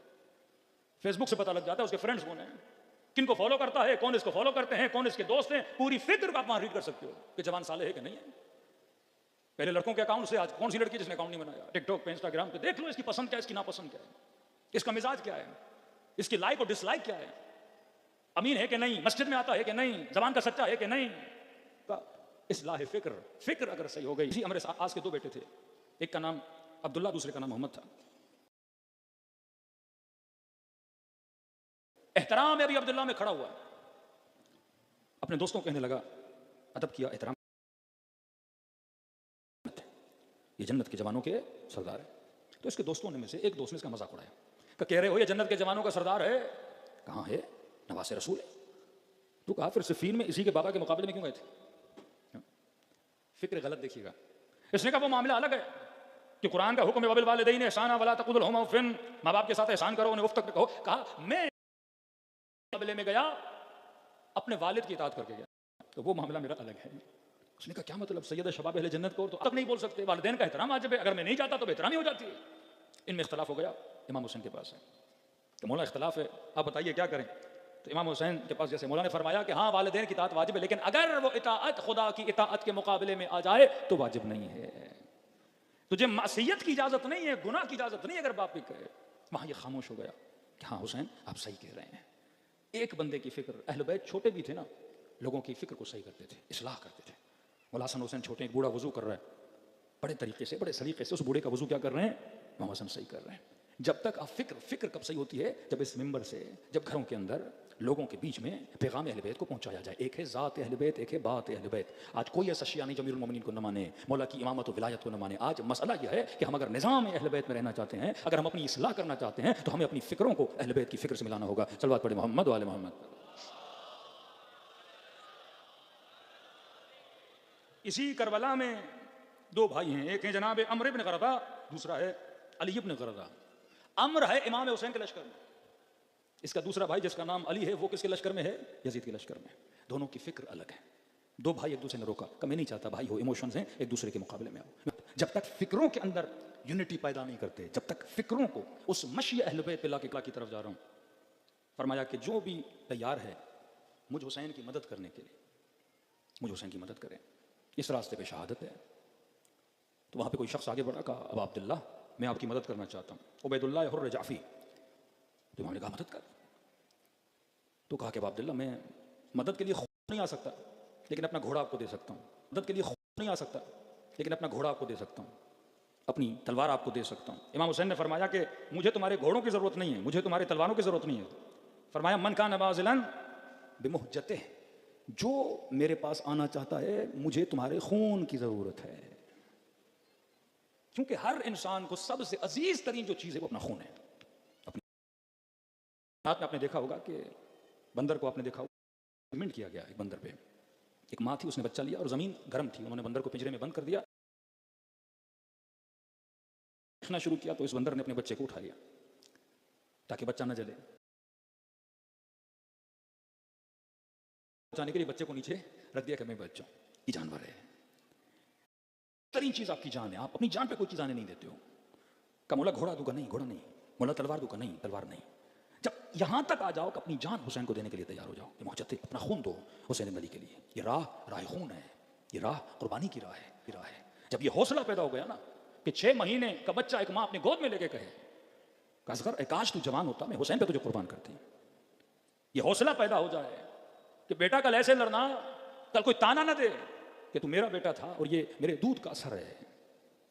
फेसबुक से पता लग जाता है उसके फ्रेंड्स कौन है, किन को फॉलो करता है, कौन इसको फॉलो करते हैं, कौन इसके दोस्त हैं। पूरी फिक्र को आप वहां रीड कर सकते हो कि जवान साले है कि नहीं है। पहले लड़कों के अकाउंट से आज कौन सी लड़की जिसने अकाउंट नहीं बनाया, टिकटॉक पे, इंस्टाग्राम पे देख लो इसकी पसंद क्या है, इसकी नापसंद क्या है, इसका मिजाज क्या है, इसकी लाइक और डिसलाइक क्या है, अमीन है कि नहीं, मस्जिद में आता है कि नहीं, जबान का सच्चा है कि नहीं। इस्लाह फिक्र, फिक्र अगर सही हो गई। इसी हमारे आज के 2 बेटे थे, एक का नाम अब्दुल्ला, दूसरे का नाम मोहम्मद था। एहतराम अभी अब्दुल्ला में खड़ा हुआ, अपने दोस्तों को कहने लगा, अदब किया, एहतराम, ये जन्नत के जवानों के सरदार है। तो इसके दोस्तों ने में से एक दोस्त ने इसका मजाक उड़ाया, कह रहे हो ये जन्नत के जवानों का सरदार है? कहाँ है? नवासे रसूल है। तो कहा फिर सिफीन में इसी के बाबा के मुकाबले में क्यों गए थे? फिक्र गलत देखिएगा। इसने कहा वो मामला अलग है कि कुरान का हुक्म है वबिल वालिदैन ihसाना वला तक़ुल लहुमा उफ़्फ़िन, माँ बाप के साथ एहसान करो, उन्हें उफ़ तक कहो। कहा मैं मामले में गया अपने वालिद की इताअत करके गया, तो वो मामला मेरा अलग है। उसने कहा क्या मतलब, सैयद शबाब अहले जन्नत को तो अब तक नहीं बोल सकते, वालिदैन का एहतराम वाजिब है, अगर मैं नहीं जाता तो बेहतरामी हो जाती है। इनमें इख्तलाफ हो गया, इमाम हुसैन के पास है कि मौला इख्तलाफ है, आप बताइए क्या करें। तो इमाम हुसैन के पास जैसे मौला ने फरमाया कि हाँ वालिदैन की इताअत वाजिब है, लेकिन अगर वो इताअत खुदा की इताअत के मुकाबले में आ जाए तो वाजिब नहीं है। तुझे मासियत की इजाजत नहीं है, गुनाह की इजाजत नहीं है अगर बाप भी कहे। वहां ये खामोश हो गया कि हाँ हुसैन आप सही कह रहे हैं। एक बंदे की फिक्र, अहले बैत छोटे भी थे ना, लोगों की फिक्र को सही करते थे, इस्लाह करते थे। मौला हसन हुसैन छोटे, एक बूढ़ा वजू कर रहा है, बड़े तरीके से बड़े सलीके से उस बूढ़े का वजू क्या कर रहे हैं, मौला हसन सही कर रहे हैं। जब तक आप फिक्र कब सही होती है, जब इस मिंबर से, जब घरों के अंदर लोगों के बीच में पैगाम अहले बैत को पहुंचाया जाए। एक है ज़ात अहले बैत, एक है बात अहले बैत। आज कोई ऐसा शिया नहीं जो अमीरुल मोमिनीन को न माने, मौला की इमामत और विलायत को न माने। आज मसला यह है कि हम अगर निज़ाम अहले बैत में रहना चाहते हैं, अगर हम अपनी इस्लाह करना चाहते हैं, तो हमें अपनी फिक्रों को अहले बैत की फिक्र से मिलाना होगा। सल्लल्लाहु अलैहि मोहम्मद वाले मोहम्मद। इसी करबला में दो भाई हैं, एक है जनाब अम्र इब्न ग़रदा, दूसरा है अली इब्न ग़रदा। अम्र है इमाम हुसैन के लश्कर में, इसका दूसरा भाई जिसका नाम अली है वो किसके लश्कर में है, यजीद के लश्कर में। दोनों की फिक्र अलग है। दो भाई एक दूसरे ने रोका, कभी मैं नहीं चाहता भाई हो, इमोशंस हैं, एक दूसरे के मुकाबले में आओ। जब तक फिक्रों के अंदर यूनिटी पैदा नहीं करते, जब तक फिक्रों को उस मशी अहले बैत पे लाके की तरफ जा रहा हूं, फरमाया कि जो भी तैयार है मुझ हुसैन की मदद करने के लिए, मुझ हुसैन की मदद करें, इस रास्ते पे शहादत है। तो वहां पे कोई शख्स आगे बढ़ा, कहा अब अब्दुल्ला मैं आपकी मदद करना चाहता हूं, उबैदुल्लाह हुर्र जाफी। तो उन्होंने कहा मदद कर। तो कहा कि अब अब्दुल्ला मैं मदद के लिए खुद नहीं आ सकता, लेकिन अपना घोड़ा आपको दे सकता हूं। मदद के लिए खुद नहीं आ सकता, लेकिन अपना घोड़ा आपको दे सकता हूं, अपनी तलवार आपको दे सकता हूं। इमाम हुसैन ने फरमाया कि मुझे तुम्हारे घोड़ों की जरूरत नहीं है, मुझे तुम्हारी तलवारों की जरूरत नहीं है। फरमाया मन कान बाज़िलन बिमुहज्जतिह, जो मेरे पास आना चाहता है मुझे तुम्हारे खून की जरूरत है। क्योंकि हर इंसान को सबसे अजीज तरीन जो चीज है वो अपना खून है। अपने हाथ में आपने देखा होगा कि बंदर को आपने देखा होगा, एक्सपेरिमेंट किया गया एक बंदर पे। एक माँ थी, उसने बच्चा लिया और जमीन गर्म थी, उन्होंने बंदर को पिंजरे में बंद कर दिया, देखना शुरू किया तो इस बंदर ने अपने बच्चे को उठा लिया ताकि बच्चा न जले। बचाने के लिए बच्चे को नीचे रख दिया कि मैं बच जाऊं, ये जानवर है। तरीन चीज आपकी जान है, आप अपनी जान पे कोई चीज आने नहीं देते हो। का मोला घोड़ा दूंगा, नहीं घोड़ा नहीं। मोला तलवार दूंगा, नहीं तलवार नहीं। जब यहां तक आ जाओ कि अपनी जान हुसैन को देने के लिए तैयार हो जाओ, कि मोहब्बत अपना खून दो हुसैन इब्न अली के लिए, ये राह खून है, ये राह कुर्बानी की राह है। जब ये हौसला पैदा हो गया ना कि 6 महीने का बच्चा एक माँ अपनी गोद में लेके कहे असगर काश तू जवान होता, मैं हुसैन पे तुझे कुर्बान करती। ये हौसला पैदा हो जाए कि बेटा कल ऐसे लड़ना, कल कोई ताना न दे कि तू मेरा बेटा था और ये मेरे दूध का असर है।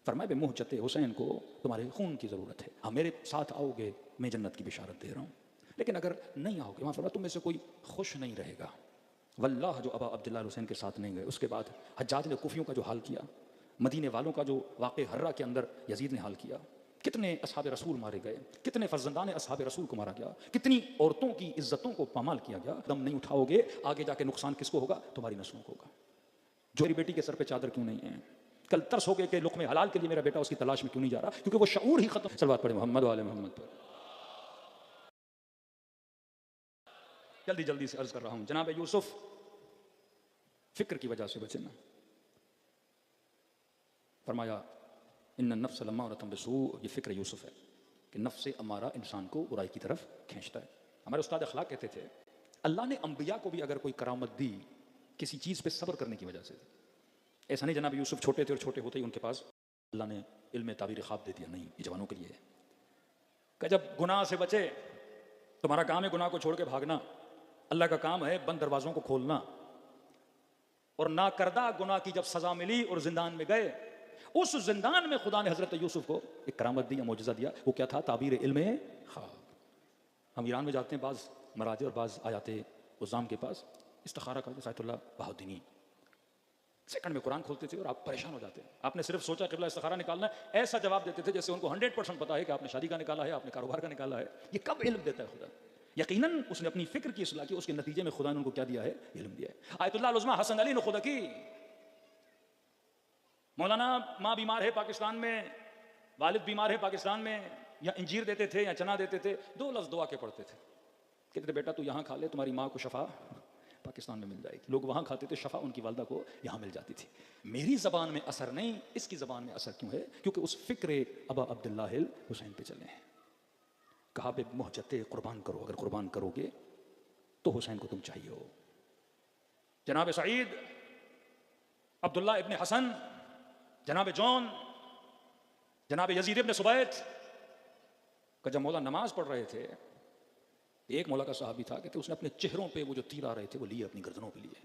फरमाए बे मुहज्जते हुसैन को तुम्हारे खून की ज़रूरत है, हाँ मेरे साथ आओगे मैं जन्नत की बिशारत दे रहा हूँ, लेकिन अगर नहीं आओगे, वहाँ फरमाया तुम में से कोई खुश नहीं रहेगा। वल्लाह जो अबा अब्दुल्ला हुसैन के साथ नहीं गए। उसके बाद हज्जाज ने कुफियों का जो हाल किया, मदीने वालों का जो वाक़े हर्रा के अंदर यजीद ने हाल किया, कितने असहाब रसूल मारे गए, कितने फर्जंदान असहाब रसूल को मारा गया, कितनी औरतों की इज्जतों को पामाल किया गया। दम नहीं उठाओगे आगे जाके नुकसान किसको होगा, तुम्हारी नस्लों को होगा। जो मेरी बेटी के सर पे चादर क्यों नहीं है, कल तरस हो गए कि लुक़्मे हलाल के लिए मेरा बेटा उसकी तलाश में क्यों नहीं जा रहा, क्योंकि वो शऊर ही खत्म। सलवात पढ़े मोहम्मद वाले मोहम्मद पर। जल्दी जल्दी से अर्ज कर रहा हूं, जनाब यूसुफ फिक्र की वजह से बचे ना। फरमाया इन्न नफ्स लम्मारतुम बिसू, ये फिक्र यूसुफ है कि नफ्स अमारा इंसान को बुराई की तरफ खींचता है। हमारे उस्ताद अखलाक कहते थे अल्लाह ने अंबिया को भी अगर कोई करामत दी किसी चीज़ पे सब्र करने की वजह से, ऐसा नहीं जनाब यूसुफ छोटे थे और छोटे होते ही उनके पास अल्लाह ने इल्म ताबीर ख्वाब दे दिया, नहीं, ये जवानों के लिए है कि जब गुनाह से बचे, तुम्हारा काम है गुनाह को छोड़ के भागना, अल्लाह का काम है बंद दरवाजों को खोलना। और ना करदा गुनाह की जब सजा मिली और जिंदान में गए, उस जिंदान में खुदा ने हजरत यूसुफ को एक करामत दी, मौजज़ा दिया। वो क्या था, ताबीर इल्म ख्वाब। हम ईरान में जाते हैं, बाज़ मराजे और बाज़ आयाते उज़ाम के पास इस्तिखारा करते, सायतुल्लाह बहाउद्दीनी सेकंड में कुरान खोलते थे और आप परेशान हो जाते हैं। आपने सिर्फ सोचा क़िबला इस्तिखारा निकालना है, ऐसा जवाब देते थे जैसे उनको 100% पता है कि आपने शादी का निकाला है, आपने कारोबार का निकाला है। ये कब इल्म देता है खुदा? यकीनन उसने अपनी फिक्र की इस्लाह की, उसके नतीजे में खुदा ने उनको क्या दिया है, इल्म दिया है। आयतुल्लाह उज़्मा हसन अली नुख़ुदकी मौलाना माँ बीमार है पाकिस्तान में, वालिद बीमार है पाकिस्तान में, या इंजीर देते थे या चना देते थे, 2 लफ्ज़ दुआ के पढ़ते थे, कहते थे बेटा तू यहाँ खा ले, तुम्हारी माँ को शफा पाकिस्तान में मिल जाएगी। लोग वहाँ खाते थे, शफा उनकी वालदा को यहाँ मिल जाती थी। मेरी ज़बान में असर नहीं, इसकी ज़बान में असर क्यों है? क्योंकि उस फ़िक्र अबा अब्दुल्लाह हुसैन पे चले हैं। कहा बे मोहजते कुर्बान करो, अगर कुर्बान करोगे तो हुसैन को तुम चाहिए हो। जनाब सईद, अब्दुल्ला इब्न हसन, जनाब जॉन, जनाब यजीद इब्न सुबैत का जब मौला नमाज पढ़ रहे थे, एक मौला का सहाबी था, कहते उसने अपने चेहरों पे वो जो तीर आ रहे थे वो लिए, अपनी गर्दनों पे लिए।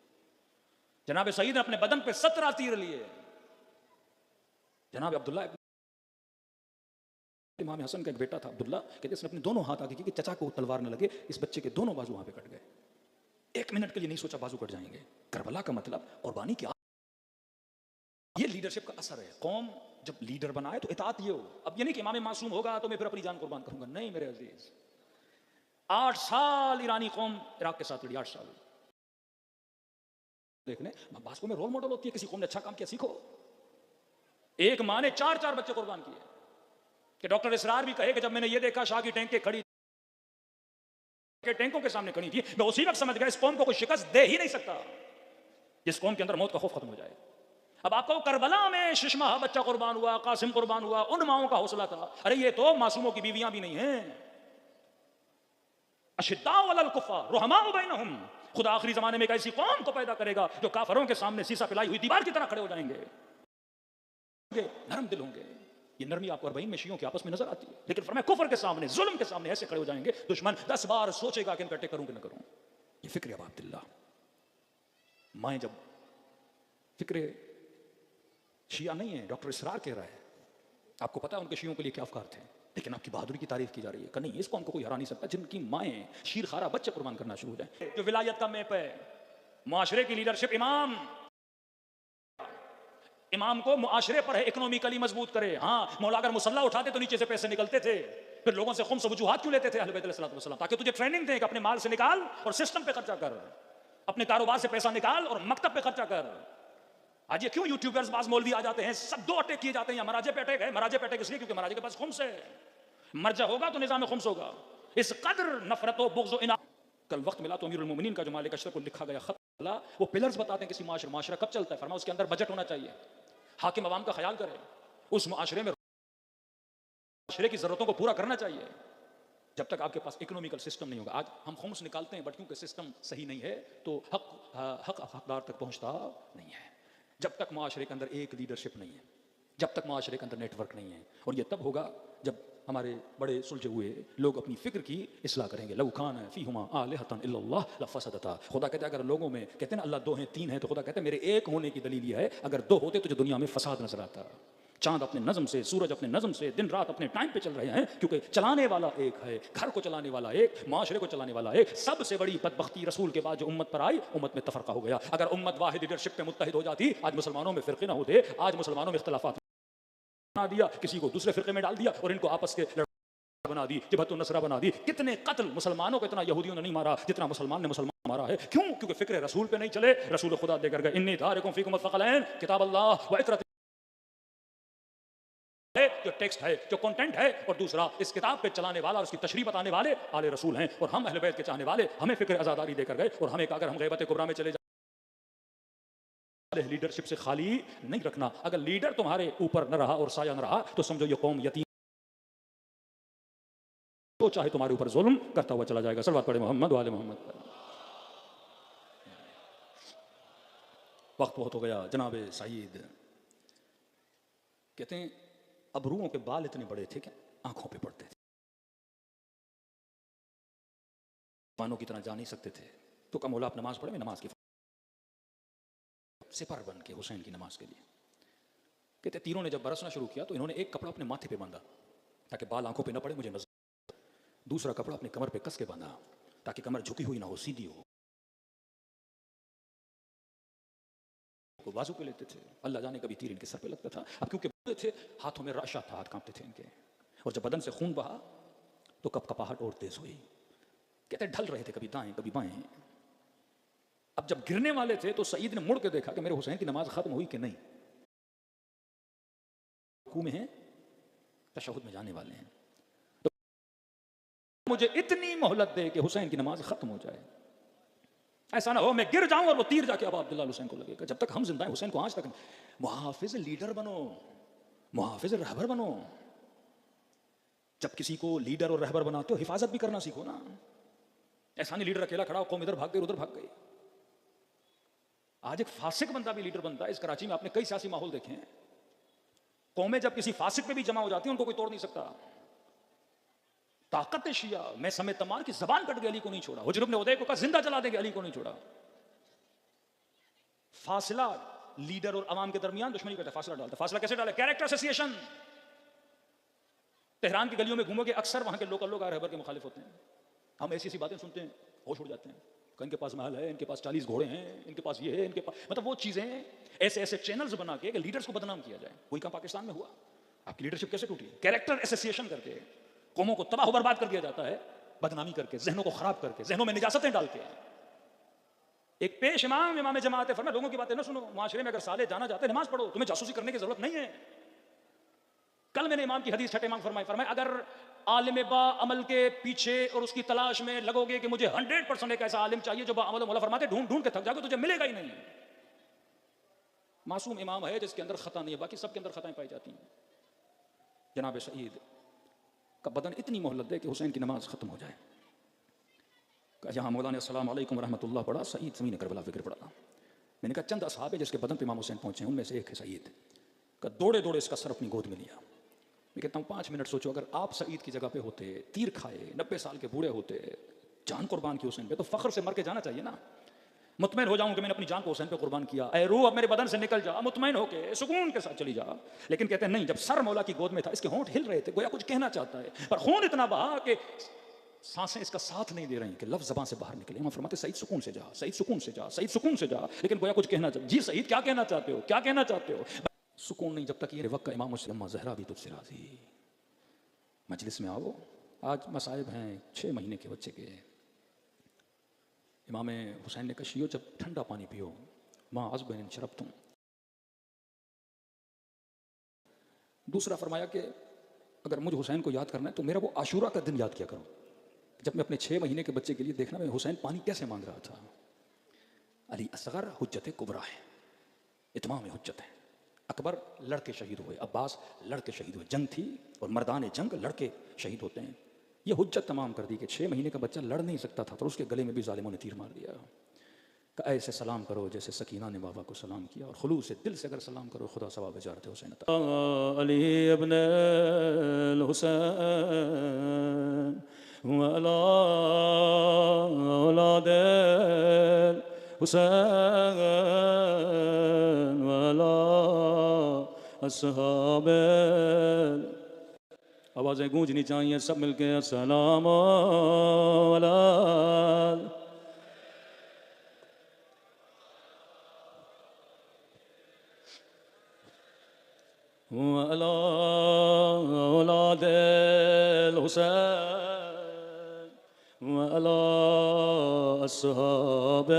जनाब सईद ने अपने बदन पे 17 तीर लिए। जनाब अब्दुल्ला इमाम हसन का एक बेटा था अब्दुल्ला, कहते इसने अपने दोनों हाथ आगे किए कि चचा को तलवार न लगे, इस बच्चे के दोनों बाजू वहां पे कट गए। 1 मिनट के लिए नहीं सोचा बाजू कट जाएंगे। करबला का मतलब कुर्बानी क्या? ये लीडरशिप का असर है। कौम जब लीडर बनाए तो इताअत ये हो। अब ये नहीं कि इमाम मासूम होगा तो मैं फिर अपनी जान कुर्बान करूंगा, नहीं मेरे अजीज। 8 साल ईरानी कौम इराक के साथ लड़ी, 8 साल देखने। बास को में रोल मॉडल होती है, किसी कौम ने अच्छा काम किया सीखो। एक माँ ने 4 बच्चे कुर्बान किए। कि डॉक्टर इसरार भी कहे कि जब मैंने ये देखा शाह की टैंकें खड़ी के टैंकों के सामने खड़ी थी, मैं उसी वक्त समझ गया इस कौम को कोई शिकस्त दे ही नहीं सकता जिस कौम के अंदर मौत का खौफ खत्म हो जाए। अब आपको करबला में शिशमा बच्चा कुर्बान हुआ, कासिम कुर्बान हुआ, उन माओं का हौसला था। अरे ये तो मासूमों की बीवियां भी नहीं हैं। अशिद्दाउ अलल कुफ़ार रुहमाउ बैनहुम। खुदा आखिरी जमाने में एक ऐसी कौम को पैदा करेगा जो काफरों के सामने सीसा पिलाई हुई दीवार की तरह खड़े हो जाएंगे, नरम दिल होंगे। ये नरमी आपको 40 में शियों की आपस में नजर आती है, लेकिन फरमाया कुफर के सामने, जुल्म के सामने ऐसे खड़े हो जाएंगे दुश्मन 10 बार सोचेगा कि इनकट्टे करूं कि न करूं। ये फिक्र अबा अब्दुल्ला। माए जब फिक्र शिया नहीं है, डॉक्टर इसरार कह रहा है, आपको पता है उनके शियों के लिए क्या अफकार थे, लेकिन आपकी बहादुरी की तारीफ की जा रही है कि नहीं इस कौम को कोई हरा नहीं सकता जिनकी माएँ शीर खारा बच्चे कुर्बान करना शुरू हो जाए। जो विलायत का मैप है, मुआशरे की लीडरशिप, इमाम को मुआशरे पर है इकोनॉमिकली मजबूत करे। हाँ, मौला अगर मुसल्ला उठाते तो नीचे से पैसे निकलते थे, फिर लोगों से खुम्स वजूहात क्यों लेते थे अहले बैत अलैहिस्सलातु वस्सलाम? ताकि तुझे ट्रेनिंग दें कि अपने माल से निकाल और सिस्टम पे खर्चा कर, अपने कारोबार से पैसा निकाल और मकतब पे खर्चा कर। आज ये क्यों यूट्यूबर्स बाज मौलवी आ जाते हैं, सब 2 अटैक किए जाते हैं, मराजे पे अटैक है। मराजे पे अटैक इसलिए क्योंकि मराजे के पास खुम्स है, मर्जा होगा तो निजाम खुम्स होगा। इस कदर नफरत व बुग़्ज़ व इना। कल वक्त मिला तो अमीरुल मोमिनीन का जो मालिक अशरफ को लिखा गया खत, वो पिलर्स बताते हैं किसी माशरा कब चलता है। फरमा उसके अंदर बजट होना चाहिए, हाकिम अवाम का ख्याल करे, उस मुआशरे में मुआशरे की जरूरतों को पूरा करना चाहिए। जब तक आपके पास इकोनॉमिकल सिस्टम नहीं होगा, आज हम खुम्स निकालते हैं बट क्योंकि सिस्टम सही नहीं है तो हकदार तक पहुंचता नहीं है। जब तक मुआशरे के अंदर एक लीडरशिप नहीं है, जब तक मुआशरे के अंदर नेटवर्क नहीं है, और ये तब होगा जब हमारे बड़े सुलझे हुए लोग अपनी फिक्र की इस्लाह करेंगे। लौ कान फीहुमा आलिहतन इल्लल्लाह लफसदता। खुदा कहते हैं अगर लोगों में कहते हैं ना अल्लाह 2 हैं 3 हैं, तो खुदा कहते हैं मेरे एक होने की दलील यह है अगर 2 होते तो जो दुनिया में फसाद नजर आता। चांद अपने नज़म से, सूरज अपने नज़म से दिन रात अपने टाइम पे चल रहे हैं, क्योंकि चलाने वाला एक है, घर को चलाने वाला एक, माशरे को चलाने वाला एक। सबसे बड़ी बदबख्ती रसूल के बाद जो उम्मत पर आई, उम्मत में तफरका हो गया। अगर उम्मत वाहिद लीडरशिप पे मुत्तहिद हो जाती, आज मुसलमानों में फिरके ना होते, आज मुसलमानों में इख्तिलाफात बना दिया, किसी को दूसरे फिरके में डाल दिया और इनको आपस के बना दी, जबहतुन नसरा बना दी। कितने कत्ल मुसलमानों को इतना यहूदियों ने नहीं मारा जितना मुसलमान ने मुसलमान मारा है। क्यों? क्योंकि फिक्र रसूल पे नहीं चले। रसूल खुदा देकर गए इन्नी तारिकुम फीकुम अस-सक़लैन किताब अल्लाह व इतरत, जो टेक्स्ट है, जो कंटेंट है, और दूसरा इस किताब पे चलाने वाला और उसकी तशरीह बताने वाले आले रसूल हैं। और हम अहले बैत के चाहने वाले, हमें फिक्र आजादारी देकर गए। और हमें अगर हम गैबत कुबरा में चले लीडरशिप से खाली नहीं रखना। अगर लीडर तुम्हारे ऊपर न रहा और साया न रहा तो समझो ये कौम यतीम, तो चाहे तुम्हारे ऊपर जुल्म करता हुआ चला जाएगा। सल्लल्लाहु अलैहि मोहम्मद वाले मोहम्मद। वक्त बहुत हो गया। जनाब सईद कहते हैं अबरुओं के बाल इतने बड़े थे कि आंखों पे पड़ते थे, पानों की तरह जा नहीं सकते थे। तो कम होला आप नमाज पढ़े, मैं नमाज की सिपर बन के हुसैन की नमाज के लिए। कहते तीरों ने जब बरसना शुरू किया तो इन्होंने एक कपड़ा अपने माथे पे बांधा ताकि बाल आंखों पे न पड़े, मुझे नजर। दूसरा कपड़ा अपने कमर पे कस के बांधा ताकि कमर झुकी हुई ना हो, सीधी हो। बाजू पे लेते थे, अल्लाह जाने कभी तीर इनके सर पे लगता था। अब क्योंकि थे, हाथों में राशा था, हाथ कांपते थे इनके, और जब बदन से खून बहा तो कपकपाहट और तेज हुई। कहते ढल रहे थे, कभी दाएं कभी बाएं। अब जब गिरने वाले थे तो सईद ने मुड़ के देखा कि मेरे हुसैन की नमाज खत्म हुई कि नहीं। रुकू में हैं, तशहुद में जाने वाले हैं। तो मुझे इतनी मोहलत दे कि हुसैन की नमाज खत्म हो जाए। ऐसा ना हो मैं गिर जाऊं और वो तीर जाके अब अब्दुल्ला हुसैन को लगेगा। जब तक हम जिंदा हैं हुसैन को आज तक मुहाफिज लीडर बनो, मुहाफिज रहबर बनो। जब किसी को लीडर और रहबर बनाते हो हिफाजत भी करना सीखो ना। ऐसा नहीं लीडर अकेला खड़ा हो, कौम इधर भाग गई उधर भाग गई। आज एक फासिक बंदा भी लीडर बनता है। इस कराची में आपने कई सियासी माहौल देखे हैं। कौमें जब किसी फासिक पे भी जमा हो जाती है उनको कोई तोड़ नहीं सकता। ताकत शिया मैं समय तमार की जबान कट गई, अली को नहीं छोड़ा। हुजर इब्न उदैय को कहा जिंदा जला देंगे, अली को नहीं छोड़ा। फासला लीडर और अवाम के दरमियान दुश्मनी करता, फासला डालता। फासला कैसे डाले? Character association. तेहरान की गलियों में घूमोगे अक्सर वहां के लोकल लोग रहबर के मुखालिफ होते हैं। हम ऐसी ऐसी बातें सुनते हैं, होश उड़ जाते हैं। इनके पास महल है, इनके पास 40 घोड़े हैं, इनके पास ये है, इनके पास मतलब वो चीजें ऐसे ऐसे चैनल्स बना के कि लीडर्स को बदनाम किया जाए। कोई काम पाकिस्तान में हुआ? आपकी लीडरशिप कैसे टूटी? कैरेक्टर एसोसिएशन करके कौमों को तबाह बर्बाद कर दिया जाता है, बदनामी करके, जहनों को खराब करके, जहनों में निजासतें डाल के। एक पेश इमाम इमाम जमात फरमाया लोगों की बातें ना सुनो। माशरे में अगर साले जाना चाहते हैं नमाज पढ़ो, तुम्हें जासूसी करने की जरूरत नहीं है। कल मैंने इमाम की हदीस छठे इमाम फरमाया अगर आलिम बा अमल के पीछे और उसकी तलाश में लगोगे कि मुझे 100% एक ऐसा आलिम चाहिए जो बा अमल मौला फरमाते, ढूंढ ढूंढ के थक जाओगे, तुझे मिलेगा ही नहीं। मासूम इमाम है जिसके अंदर खता नहीं है, बाकी सबके अंदर खताएं पाई जाती हैं। जनाब सईद का बदन इतनी मोहलत दे कि हुसैन की नमाज खत्म हो जाए। जहां मौलाना अस्सलाम वालेकुम रहमतुल्लाह पढ़ा, सईद ज़मीन करबला फ़िक्र पढ़ा। मैंने कहा चंद असहाब है जिसके बदन पे इमाम हुसैन पहुंचे, उनमें से एक है सईद। का दौड़े दौड़े इसका सर अपनी गोद में लिया। मैं कहता हूँ 5 मिनट सोचो, अगर आप सईद की जगह पे होते, तीर खाए, 90 साल के बूढ़े होते, जान कुर्बान की हुसैन पे, तो फख्र से मर के जाना चाहिए ना। मुतमईन हो जाऊं कि मैंने अपनी जान को हुसैन पे कुर्बान किया। ऐ रूह अब मेरे बदन से निकल जा, मुतमईन होके सुकून के साथ चली जा। लेकिन कहते हैं नहीं, जब सर मौला की गोद में था इसके होंठ हिल रहे थे, गोया कुछ कहना चाहता है, पर खून इतना बहा कि सांसें इसका साथ नहीं दे रही कि लफ्ज ज़बान से बाहर निकले। हम फरमाते सईद सुकून से जा, सईद सुकून से जा, सईद सुकून से जा। लेकिन गोया कुछ कहना चाहते, जी सईद क्या कहना चाहते हो, क्या कहना चाहते हो? सुकून नहीं जब तक ये वक्त का इमाम मुस्लिम ज़हरा भी तुझसे राज़ी। मजलिस में आओ, आज मसाइब हैं 6 महीने के बच्चे के। इमाम हुसैन ने कहा शियो जब ठंडा पानी पियो, माँ अज़बन शरब तुम। दूसरा फरमाया कि अगर मुझे हुसैन को याद करना है तो मेरा वो आशूरा का दिन याद किया करो, जब मैं अपने 6 महीने के बच्चे के लिए देखना मैं हुसैन पानी कैसे मांग रहा था। अली असगर हुज्जत कुबरा है, इत्माम हुज्जत है। अकबर लड़के शहीद हुए, अब्बास लड़के शहीद हुए, जंग थी और मर्दान जंग लड़के शहीद होते हैं। ये हुज्जत तमाम कर दी कि 6 महीने का बच्चा लड़ नहीं सकता था, तो उसके गले में भी जालिमों ने तीर मार दिया। कि ऐसे सलाम करो जैसे सकीना ने बाबा को सलाम किया, और खुलूस से दिल से अगर सलाम करो खुदा सवाब इजारत हुसैन अता। अली इब्न हुसैन व अला औलाद हुसैन व अला अस्हाब। आवाज़ें गूंजनी चाहिए, सब मिलके अस्सलाम अला अला औलाद हुसैन व अला अस्हाब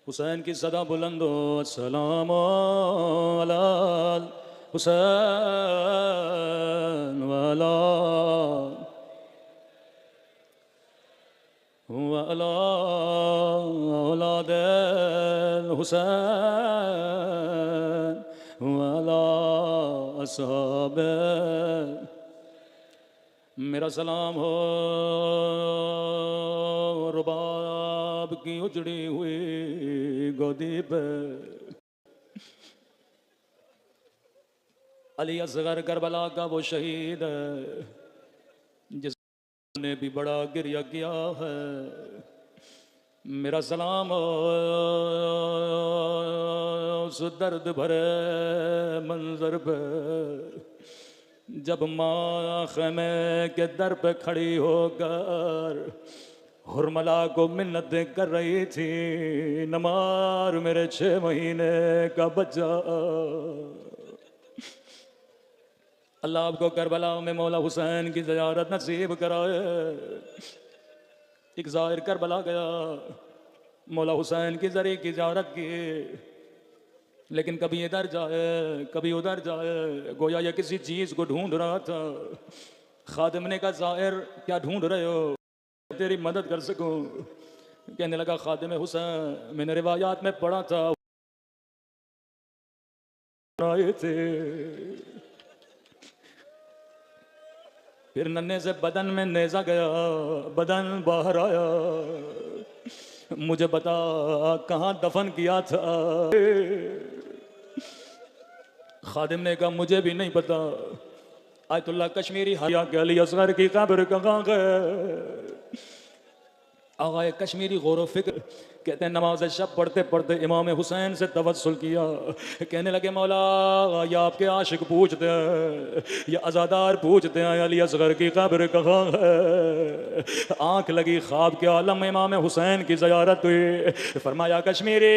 हुसैन की सदा बुलंदो अस्सलाम अला हुसैन व अला औलाद हुसैन व अला अस्हाब। मेरा सलाम हो रुबाब की उजड़ी हुई गोदी पे, अली असगर करबला का वो शहीद है जिसने भी बड़ा गिरिया किया है। मेरा सलाम उस दर्द भरे मंजर पे जब माँ ख़ैमे के दर पे खड़ी होकर हुरमला को मिन्नत कर रही थी, नमार मेरे 6 महीने का बच्चा। अल्लाह आपको करबला में मौला हुसैन की ज़ियारत नसीब कराए। एक ज़ाहिर करबला गया, मौला हुसैन की ज़री की ज़ियारत की। लेकिन कभी इधर जाए कभी उधर जाए, गोया ये किसी चीज को ढूंढ रहा था। खादिम ने कहा, ज़ाहिर क्या ढूंढ रहे हो, तेरी मदद कर सकूं? कहने लगा, खादिम हुसैन, मैंने रिवायात में पढ़ा था आए थे, फिर नन्हे से बदन में नेजा गया, बदन बाहर आया, मुझे बता कहाँ दफन किया था? खादिम ने कहा, मुझे भी नहीं पता। आयतुल्लाह कश्मीरी हया के अली असगर की कब्र कहाँ गए? आगाए कश्मीरी गौर फिक्र कहते हैं, नमाज शब पढ़ते पढ़ते इमाम हुसैन से तवस्सुल किया। कहने लगे, मौला या आपके आशिक पूछते हैं, या अज़ादार पूछते हैं, अली असगर की कब्र कहाँ है? आँख लगी, ख्वाब के आलम में इमाम हुसैन की ज़ियारत हुई। फरमाया, कश्मीरी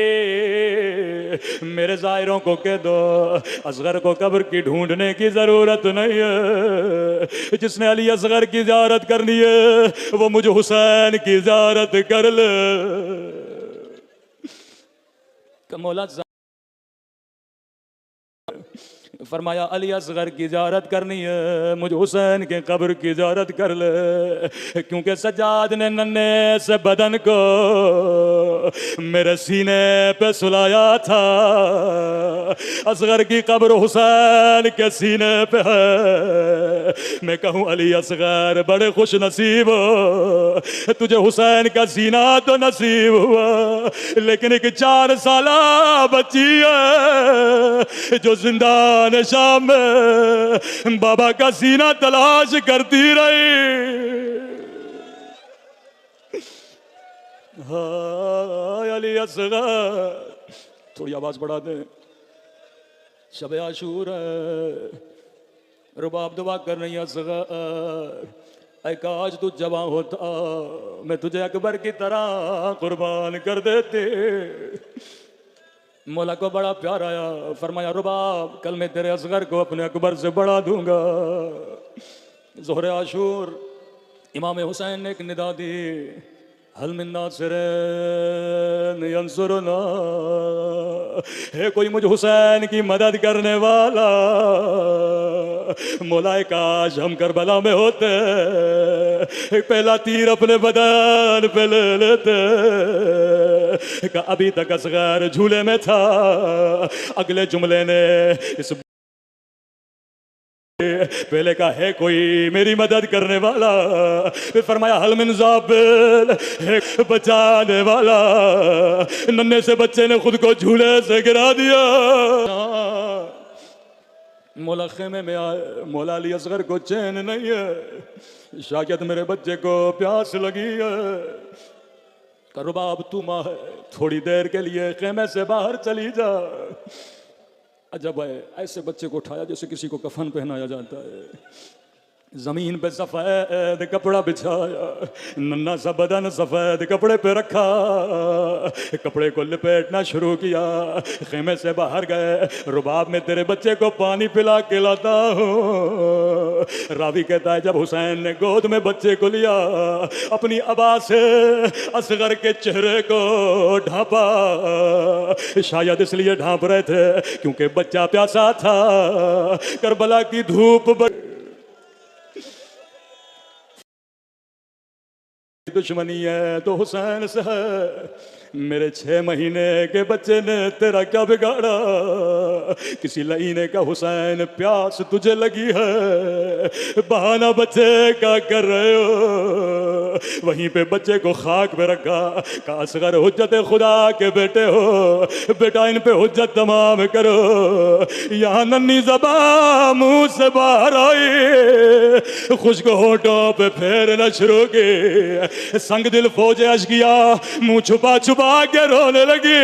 मेरे ज़ायरों को कह दो, असगर को कब्र की ढूंढने की ज़रूरत नहीं है। जिसने अली असगर की ज़ियारत करनी है वो मुझे हुसैन की ज़ियारत कर ले। मौला फरमाया, अली असगर की ज़ियारत करनी है, मुझे हुसैन के कब्र की ज़ियारत कर ले। क्योंकि सज्जाद ने नन्हे से बदन को मेरे सीने पे सुलाया था। असगर की कब्र हुसैन के सीने पे है। मैं कहूँ, अली असगर बड़े खुश नसीब हो, तुझे हुसैन का सीना तो नसीब हुआ, लेकिन एक 4 साला बच्ची है जो जिंदा शाम में बाबा का सीना तलाश करती रही। हाँ अली असगर, थोड़ी आवाज बढ़ा दें, शब आशूर है, रुबाब दुआ कर रही असगर, ऐ काश तू जवां होता, मैं तुझे अकबर की तरह कुर्बान कर देते। मौला को बड़ा प्यार आया, फरमाया, रुबाब कल मैं तेरे असगर को अपने अकबर से बढ़ा दूंगा। ज़ोहरे आशूर इमाम हुसैन ने एक निदा दी, हल मिन नासिरिन यंसुरना, है कोई मुझे हुसैन की मदद करने वाला? मौलाए काश हम करबला में होते, पहला तीर अपने बदन पे ले लेते। का अभी तक असगर झूले में था। अगले जुमले ने इस पहले का, है कोई मेरी मदद करने वाला? फिर फरमाया, हल मिन ज़ाबिल, है बचाने वाला? नन्हे से बच्चे ने खुद को झूले से गिरा दिया। मौला खेमे में आए, मौला अली असगर को चैन नहीं है, शायद मेरे बच्चे को प्यास लगी है। रुबाब तू माँ है, थोड़ी देर के लिए खेमे से बाहर चली जा। अजब है, ऐसे बच्चे को उठाया जैसे किसी को कफन पहनाया जाता है, जमीन पे सफेद कपड़ा बिछाया, नन्हा सा बदन सफेद कपड़े पे रखा, कपड़े को लपेटना शुरू किया, खेमे से बाहर गए। रुबाब में तेरे बच्चे को पानी पिला के लाता हूँ। रावी कहता है, जब हुसैन ने गोद में बच्चे को लिया, अपनी अबा से असगर के चेहरे को ढांपा, शायद इसलिए ढांप रहे थे क्योंकि बच्चा प्यासा था। करबला की धूप दुश्मनी है तो हुसैन से है। मेरे 6 महीने के बच्चे ने तेरा क्या बिगाड़ा? किसी लईने का हुसैन प्यास तुझे लगी है, बहाना बच्चे का कर रहे हो। वहीं पे बच्चे को खाक पे रखा, का असगर हुज्जत खुदा के बेटे हो, बेटा इन पे हुज्जत तमाम करो। यहाँ नन्ही ज़बान मुंह से बाहर आई, खुश्क होठों पे फेरना शुरू की। संग दिल फौज अशकिया मुंह छुपा छुपा के रोने लगी।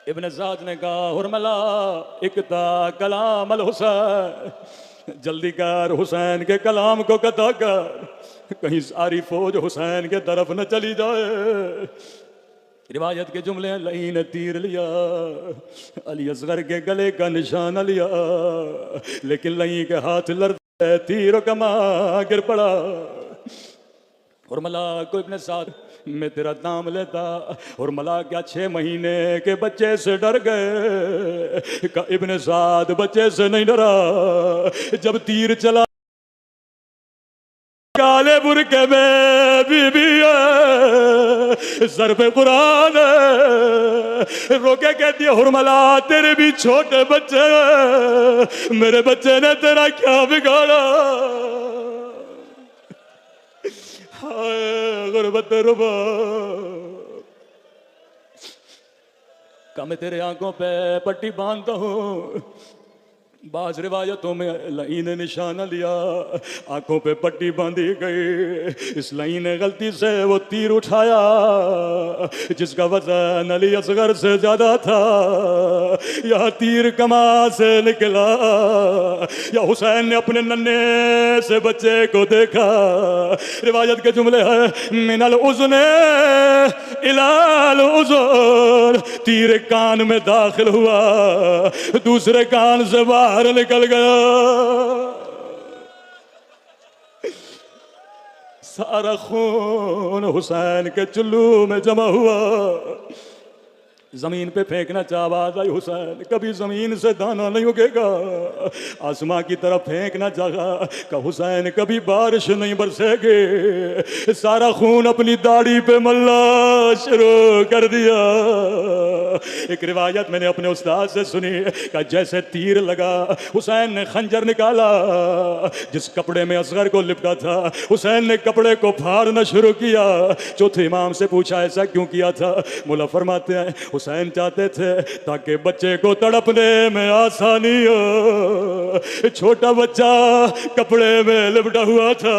इब्न साद ने कहा, हुरमला इकता कलाम अल हुसैन, जल्दी कर हुसैन के कलाम को कता कर, कहीं सारी फौज हुसैन के तरफ न चली जाए। रिवायत के जुमले, लई ने तीर लिया, अली असगर के गले का निशाना लिया, लेकिन लई के हाथ लड़ तीर कमा गिर पड़ा। और मलाक को इब्ने साद मैं तेरा नाम लेता, और मलाक क्या 6 महीने के बच्चे से डर गए। का इब्ने साद बच्चे से नहीं डरा। जब तीर चला काले बुरके में बीबी है, सर पे कुरान है, रोके कहती है हुरमला तेरे भी छोटे बच्चे हैं, मेरे बच्चे ने तेरा क्या बिगाड़ा। हाय गुरबत रुबा का मैं तेरे आंखों पे पट्टी बांधता हूँ। बाज रिवायतों में लई ने निशाना लिया, आंखों पे पट्टी बांधी गई। इस लई ने गलती से वो तीर उठाया जिसका वजन अली असगर से ज्यादा था। यह तीर कमा से निकला, या हुसैन ने अपने नन्हे से बच्चे को देखा। रिवायत के जुमले हैं मिनल उज़्ने इलाल उज़्न, तीर कान में दाखिल हुआ, दूसरे कान से बाहर निकल गया। सारा खून हुसैन के चुल्लू में जमा हुआ। जमीन पे फेंकना चाहा हुसैन, कभी जमीन से दाना नहीं उगेगा। आसमां की तरफ फेंकना चाहा का हुसैन, कभी बारिश नहीं बरसेगी। सारा खून अपनी दाढ़ी पे मल्ला शुरू कर दिया। एक रिवायत मैंने अपने उस्ताद से सुनी का जैसे तीर लगा हुसैन ने खंजर निकाला, जिस कपड़े में असगर को लिपटा था हुसैन ने कपड़े को फाड़ना शुरू किया। चौथे इमाम से पूछा ऐसा क्यों किया था? मौला फरमाते हैं हुसैन चाहते थे ताकि बच्चे को तड़पने में आसानी हो। छोटा बच्चा कपड़े में लिपटा हुआ था।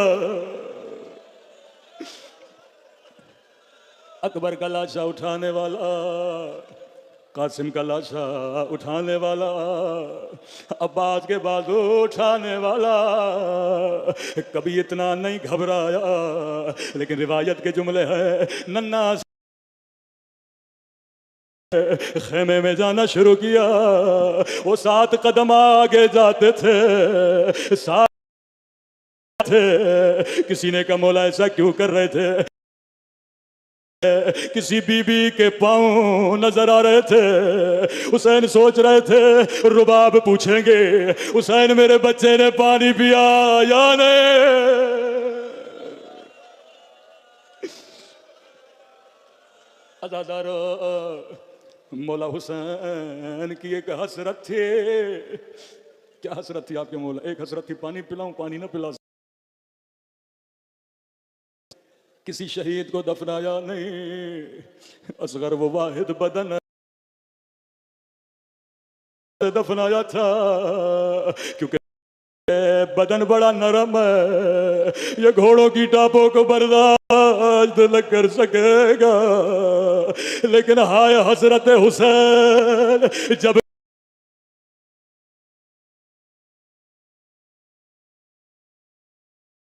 अकबर का लाशा उठाने वाला, कासिम का लाशा उठाने वाला, अब्बास के बाजू उठाने वाला कभी इतना नहीं घबराया। लेकिन रिवायत के जुमले हैं नन्ना खेमे में जाना शुरू किया। वो 7 कदम आगे जाते थे, साथ थे। किसी ने कहा मौला ऐसा क्यों कर रहे थे? किसी बीबी के पांव नजर आ रहे थे। हुसैन सोच रहे थे रुबाब पूछेंगे हुसैन मेरे बच्चे ने पानी पिया या नहीं। अज़ादारो मौला हुसैन की एक हसरत थी। क्या हसरत थी आपके मौला? एक हसरत थी पानी पिलाऊं, पानी ना पिला। किसी शहीद को दफनाया नहीं, असगर वो वाहिद बदन दफनाया था, क्योंकि बदन बड़ा नरम है, ये घोड़ों की टापों को बर्दाश्त न कर सकेगा। लेकिन हाय हसरत हुसैन, जब